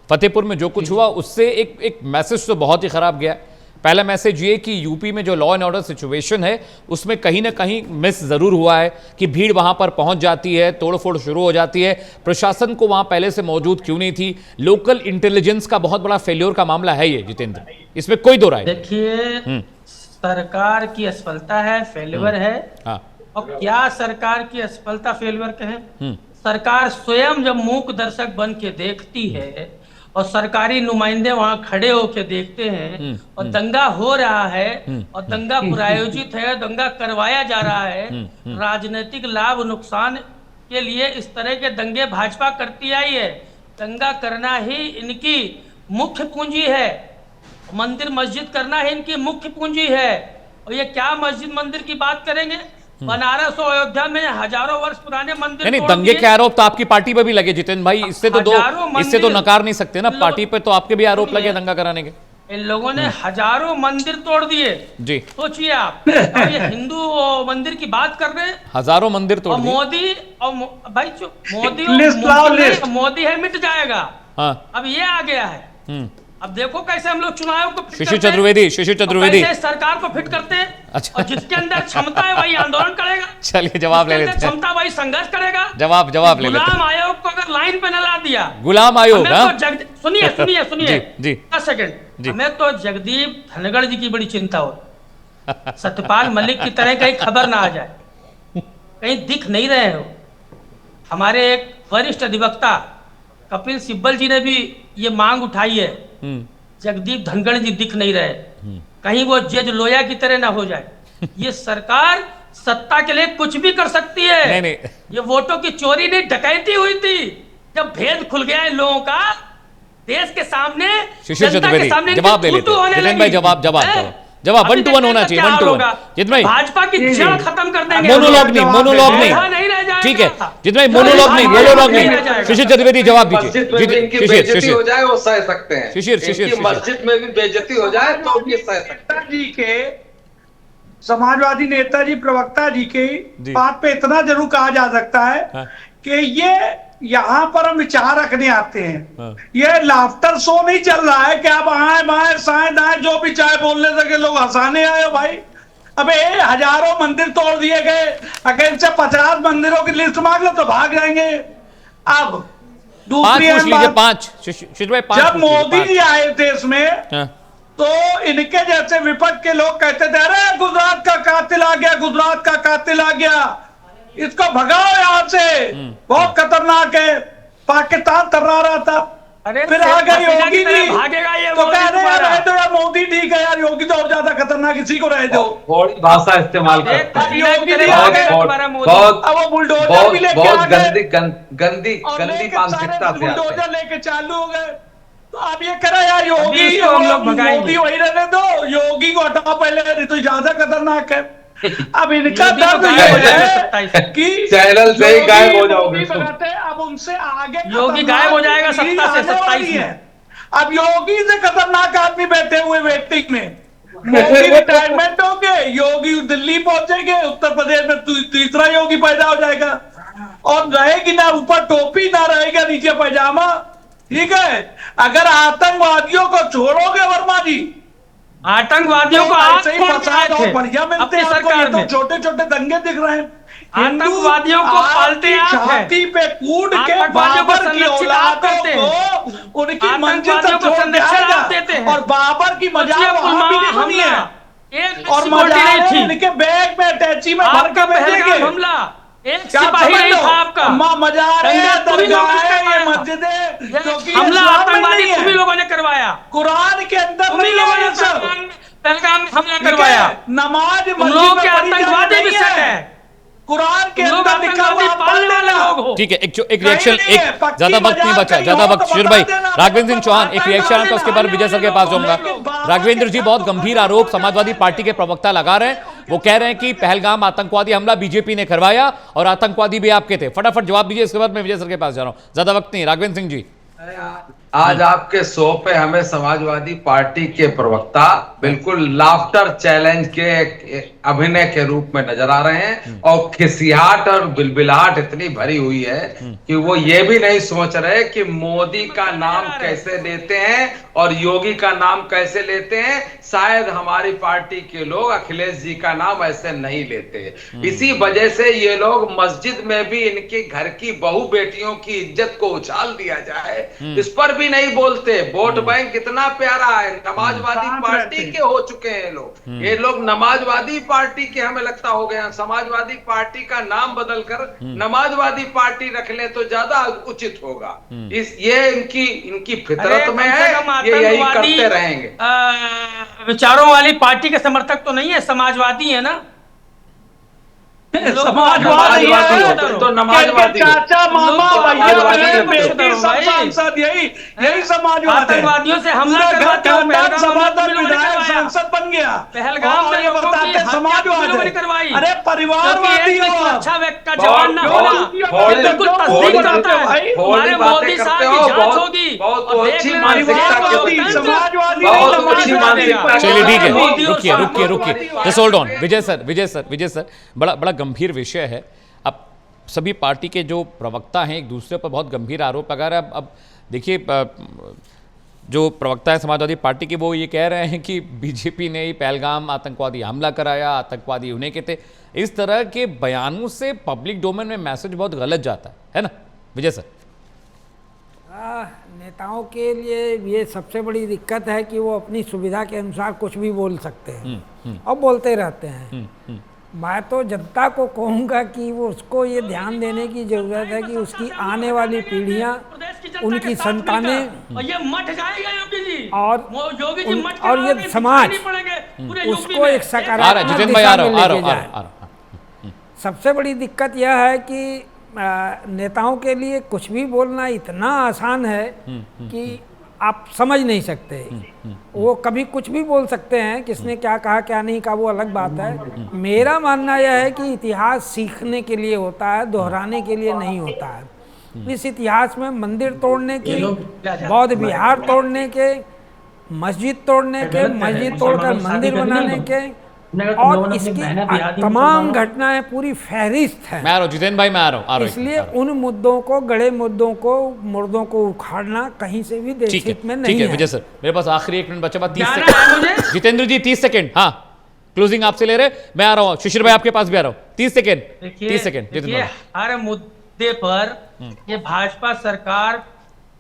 A: फतेहपुर में जो कुछ हुआ, उससे एक मैसेज तो बहुत ही खराब गया। पहला मैसेज ये कि यूपी में जो लॉ एंड ऑर्डर सिचुएशन है उसमें कहीं ना कहीं मिस जरूर हुआ है कि भीड़ वहां पर पहुंच जाती है, तोड़फोड़ शुरू हो जाती है। प्रशासन को वहां पहले से मौजूद क्यों नहीं थी? लोकल इंटेलिजेंस का बहुत बड़ा फेल्योर का मामला है ये जितेंद्र, इसमें कोई दो राय नहीं।
J: देखिए, सरकार की असफलता है, फेल्यूर है।
A: हाँ।
J: और क्या सरकार की असफलता फेल्यूर कहें? सरकार स्वयं जब मूक दर्शक बन के देखती है और सरकारी नुमाइंदे वहां खड़े होके देखते हैं और दंगा हो रहा है और दंगा प्रायोजित है, दंगा करवाया जा रहा है, राजनीतिक लाभ नुकसान के लिए इस तरह के दंगे भाजपा करती आई है। दंगा करना ही इनकी मुख्य पूंजी है, मंदिर मस्जिद करना ही इनकी मुख्य पूंजी है। और ये क्या मस्जिद मंदिर की बात करेंगे? बनारस और अयोध्या में हजारों वर्ष पुराने मंदिर
A: नहीं, दंगे के आरोप तो आपकी पार्टी पे भी लगे जितेंद्र भाई, इससे तो नकार नहीं सकते ना, पार्टी पे तो आपके भी आरोप लगे दंगा कराने के।
J: इन लोगों ने हजारों मंदिर तोड़ दिए जी, सोचिए आप। और ये हिंदू मंदिर की बात कर रहे हैं,
A: हजारों मंदिर तोड़ दिए।
J: मोदी और भाई मोदी है, मिट जाएगा। हाँ। अब ये आ गया है। अब देखो कैसे हम लोग चुनाव को
A: शिशिर चतुर्वेदी
J: सरकार को फिट करते हैं। अच्छा। और जिसके अंदर क्षमता है वही आंदोलन करेगा।
A: चलिए जवाब ले लेते हैं।
J: क्षमता वही संघर्ष करेगा।
A: जवाब ले लेते हैं।
J: गुलाम आयोग को अगर लाइन पे न ला दिया,
A: गुलाम आयोग
J: सुनिए
A: जी
J: 10 सेकंड, हमें तो जगदीप धनखड़ जी की बड़ी चिंता हो, सत्यपाल मलिक की तरह कहीं खबर ना आ जाए, कहीं दिख नहीं रहे हो। हमारे एक वरिष्ठ अधिवक्ता कपिल सिब्बल जी ने भी ये मांग उठाई है, जगदीप धनखड़ जी दिख नहीं रहे, कहीं वो जज लोया की तरह ना हो जाए। ये सरकार सत्ता के लिए कुछ भी कर सकती है। नहीं। ये वोटों की चोरी नहीं, डकैती हुई थी। जब भेद खुल गया इन लोगों का देश के सामने, जनता के सामने,
A: जवाब ले लेते हैं। जवाब 1-to-1 होना चाहिए, 1-to-1। जित भाई
J: भाजपा की जड़ खत्म कर देंगे।
A: मोनोलॉग नहीं ठीक है जित भाई, मोनोलॉग नहीं। शिशिर चतुर्वेदी जवाब दीजिए।
O: शिशिर हो जाए वो सह सकते हैं,
A: शिशिर
O: मस्जिद में भी बेइज्जती हो जाए तो भी सह सकते हैं।
K: जी के समाजवादी नेताजी प्रवक्ता जी के बात पे इतना जरूर कहा जा सकता है कि ये यहाँ पर हम विचार रखने आते हैं। ये लाफ्टर शो नहीं चल रहा है कि आप आए बाएं साएं दाएं जो भी चाहे बोलने सके लोग हंसाने आए हो भाई। अबे हजारों मंदिर तोड़ दिए गए, अगर इनसे 50 मंदिरों की लिस्ट मांग लो तो भाग जाएंगे। अब दूसरी
A: पांच
K: जब मोदी जी आए देश में तो इनके जैसे विपक्ष के लोग कहते थे अरे गुजरात का कातिल आ गया, गुजरात का कातिल आ गया, इसको भगाओ यहाँ से, बहुत खतरनाक है, पाकिस्तान तर्रा रहा था। फिर आ गए योगी जी तो कह रहे तो यार मोदी ठीक है यार, योगी तो और ज्यादा खतरनाक, इसी को रह दो।
O: थोड़ी भाषा इस्तेमाल कर,
K: योगी जी आ गए, अब वो बुलडोजर भी लेके आ गए,
O: गंदी मानसिकता से
K: बुलडोजर लेके चालू हो गए। तो आप ये करा यार योगी मोदी वही रहने दो, योगी को हटाओ पहले, तो ज्यादा खतरनाक है। अब इनका दर्द ये है कि
O: चैनल से ही गायब हो जाओगे,
K: अब उनसे आगे
J: योगी गायब हो जाएगा सत्ता से 27 में।
K: अब योगी से खतरनाक आदमी बैठे हुए वेटिंग में, मोदी रिटायरमेंट होंगे, योगी दिल्ली पहुंचेंगे, उत्तर प्रदेश में तीसरा योगी पैदा हो जाएगा और रहेगी ना ऊपर टोपी ना रहेगा नीचे पैजामा। ठीक है, अगर आतंकवादियों को छोड़ोगे वर्मा जी,
J: आतंकवादियों को
K: बढ़िया मिलते हैं सरकार में, छोटे छोटे दंगे दिख रहे हैं,
J: आतंकवादियों को पालते
K: छाती पे कूद के बाबर की औलादों को उनकी मंजिल तक छोड़ जाएगा और बाबर की मजाक वहां भी नहीं बनी है और मजाक उनके बैग में अटैची में भर के भेजेंगे।
J: हमला एक सिपाही नहीं था आपका,
K: मजार है, मस्जिद है, क्योंकि
J: हमला आतंकवादी तुम्ही लोगों ने करवाया,
K: कुरान के अंदर
J: तुम्ही लोगों ने पहलगाम में हमला करवाया,
K: नमाज
J: लोग के आतंकवादी भी सेट है,
K: कुरान के अंदर लिखा हुआ
J: पालने वाले लोग हो।
A: ठीक है, एक रिएक्शन, एक ज्यादा वक्त नहीं बचा, ज्यादा वक्त शिशिर भाई, राघवेंद्र सिंह चौहान एक रिएक्शन आपका, उसके बाद विजय सर के पास जाऊंगा। राघवेंद्र जी बहुत गंभीर आरोप समाजवादी पार्टी के प्रवक्ता लगा रहे हैं, वो कह रहे हैं कि पहलगाम आतंकवादी हमला बीजेपी ने करवाया और आतंकवादी भी आपके थे। फटाफट जवाब दीजिए, इसके बाद मैं विजय सर के पास जा रहा हूं, ज्यादा वक्त नहीं। राघवेंद्र सिंह जी
O: आज आपके शो पे हमें समाजवादी पार्टी के प्रवक्ता बिल्कुल लाफ्टर चैलेंज के अभिनय के रूप में नजर आ रहे हैं और खिसियाहट और बिलबिलाहट इतनी भरी हुई है कि वो ये भी नहीं सोच रहे कि मोदी का नाम कैसे लेते हैं और योगी का नाम कैसे लेते हैं। शायद हमारी पार्टी के लोग अखिलेश जी का नाम ऐसे नहीं लेते। इसी वजह से ये लोग मस्जिद में भी इनके घर की बहू बेटियों की इज्जत को उछाल दिया जाए इस पर भी नहीं बोलते। वोट बैंक इतना प्यारा है, नमाजवादी पार्टी के हो चुके हैं लोग। ये लोग नमाजवादी पार्टी के हमें लगता हो गए। समाजवादी पार्टी का नाम बदलकर नमाजवादी पार्टी रख ले तो ज्यादा उचित होगा। ये इनकी फितरत में है, ये यही करते रहेंगे।
J: विचारों वाली पार्टी के समर्थक तो नहीं है, समाजवादी है ना।
K: समाजवादी
O: तो नमाजवादी
K: चाचा मामा भैया सब सांसद यही समाजवाद है।
J: आतंकवादियों से हमला करवाते हो,
K: विधायक सांसद बन गया
J: पहलगाम में लोगों की
K: समाजवाद
J: करवाई।
K: अरे परिवारवादी हो,
J: सुरक्षा का जवान ना होना बिल्कुल तस्दीक करता है। हमारे मोदी साहब की जांच होगी।
A: चलिए ठीक है, रुकिए just hold on. Vijay sir बड़ा गंभीर विषय है। अब सभी पार्टी के जो प्रवक्ता हैं एक दूसरे पर बहुत गंभीर आरोप लगा रहे हैं। अब देखिए, जो प्रवक्ता है समाजवादी पार्टी के वो ये कह रहे हैं कि बीजेपी ने ही पहलगाम आतंकवादी हमला कराया, आतंकवादी उन्हें के थे। इस तरह के बयानों से पब्लिक डोमेन में मैसेज बहुत गलत जाता है ना विजय सर?
M: नेताओं के लिए ये सबसे बड़ी दिक्कत है कि वो अपनी सुविधा के अनुसार कुछ भी बोल सकते हैं और बोलते रहते हैं। मैं तो जनता को कहूँगा कि वो उसको ये ध्यान देने की जरूरत है कि उसकी आने वाली पीढ़ियाँ, उनकी संतानें और ये समाज उसको एक सकारात्मक दिशा में लेके जाए। सबसे बड़ी दिक्कत यह है कि नेताओं के लिए कुछ भी बोलना इतना आसान है कि आप समझ नहीं सकते। वो कभी कुछ भी बोल सकते हैं, किसने क्या कहा क्या नहीं कहा वो अलग बात है। मेरा मानना यह है कि इतिहास सीखने के लिए होता है, दोहराने के लिए नहीं होता है। इस इतिहास में मंदिर तोड़ने के, बौद्ध विहार तोड़ने के, मस्जिद तोड़ने के, मस्जिद तोड़कर मंदिर बनाने के और इसकी तमाम घटनाएं पूरी फहरिस्त है।
A: मैं आ रहा हूं जितेंद्र भाई, मैं आ रहा हूं।
M: इसलिए उन मुद्दों को, गड़े मुद्दों को, मुर्दों को उखाड़ना कहीं से भी देश हित में नहीं है।
A: ठीक है विजय सर, मेरे पास आखिरी 1 मिनट बचा, 30 सेकंड। जितेंद्र जी 30 सेकंड, हाँ क्लोजिंग आपसे ले रहे। मैं आ रहा हूँ शिशिर भाई, आपके पास भी आ रहा हूँ। 30 सेकंड।
J: हर मुद्दे पर ये भाजपा सरकार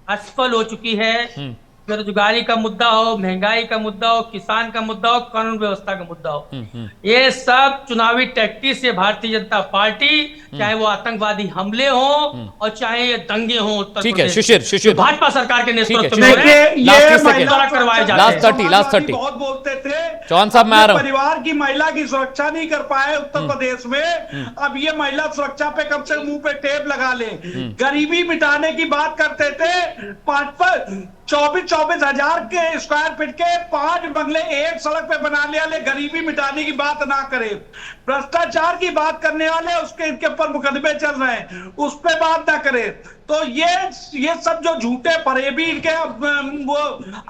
J: असफल हो चुकी है। बेरोजगारी का मुद्दा हो, महंगाई का मुद्दा हो, किसान का मुद्दा हो, कानून व्यवस्था का मुद्दा हो, ये सब चुनावी टैक्टिक्स से भारतीय जनता पार्टी, चाहे वो आतंकवादी हमले हो और चाहे ये दंगे हो उत्तर प्रदेश,
A: शिशिर
J: भाजपा सरकार के नेतृत्व में
A: करवाए जाते हैं। लास्ट 30
K: बहुत बोलते थे
A: चौहान साहब, मैं आ रहा हूं।
K: परिवार की महिला की सुरक्षा नहीं कर पाए उत्तर प्रदेश में, अब ये महिला सुरक्षा पे कम से कम मुंह पे टेप लगा ले। गरीबी मिटाने की बात करते थे, 24 हजार के स्क्वायर फीट के 5 बंगले एक सड़क पे बना लिया, ले गरीबी मिटाने की बात ना करे। भ्रष्टाचार की बात करने वाले उसके इनके ऊपर मुकदमे चल रहे हैं, उस पे बात ना करे। तो ये सब जो झूठे फरेबी इनके वो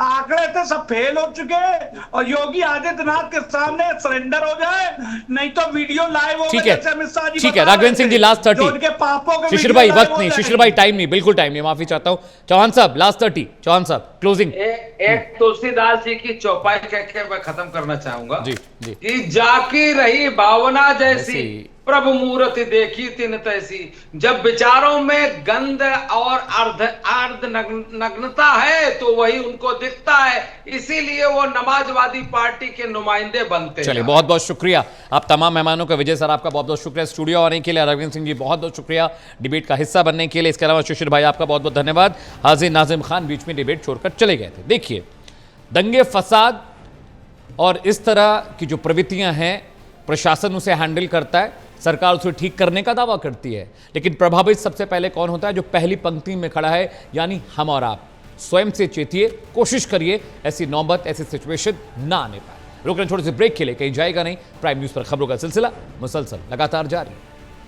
K: आंकड़े थे सब फेल हो चुके हैं और योगी आदित्यनाथ के सामने सरेंडर हो जाए, नहीं तो वीडियो लाइव हो।
A: ठीक है राघवेंद्र सिंह जी लास्ट 30। शिशिर भाई वक्त नहीं, शिशिर भाई टाइम नहीं, बिल्कुल टाइम नहीं, माफी चाहता हूँ। चौहान साहब लास्ट 30, चौहान साहब क्लोजिंग।
O: एक तुलसीदास जी की चौपाई कहकर मैं खत्म करना चाहूंगा
A: जी
O: कि जाकी रही भावना जैसी, प्रभु मूर्ति देखी तिन तैसी। जब विचारों में गंध और अर्ध नग्नता है तो वही उनको दिखता है, इसीलिए वो नमाजवादी पार्टी के नुमाइंदे बनते हैं।
A: चलिए बहुत बहुत शुक्रिया आप तमाम मेहमानों का। विजय सर आपका बहुत बहुत शुक्रिया स्टूडियो आने के लिए। रघुवीर सिंह जी बहुत बहुत शुक्रिया डिबेट का हिस्सा बनने के लिए। इसके अलावा शिशिर भाई आपका बहुत बहुत धन्यवाद। हाजिर नाजिम खान बीच में डिबेट छोड़कर चले गए थे। देखिए दंगे फसाद और इस तरह की जो प्रवृत्तियां हैं प्रशासन उसे हैंडल करता है, सरकार उसे ठीक करने का दावा करती है, लेकिन प्रभावित सबसे पहले कौन होता है? जो पहली पंक्ति में खड़ा है, यानी हम और आप। स्वयं से चेतिए, कोशिश करिए ऐसी नौबत, ऐसी सिचुएशन ना आने पाए। रुक रहे थोड़े से ब्रेक के लिए, कहीं जाएगा नहीं। प्राइम न्यूज़ पर खबरों का सिलसिला मुसलसल लगातार जारी।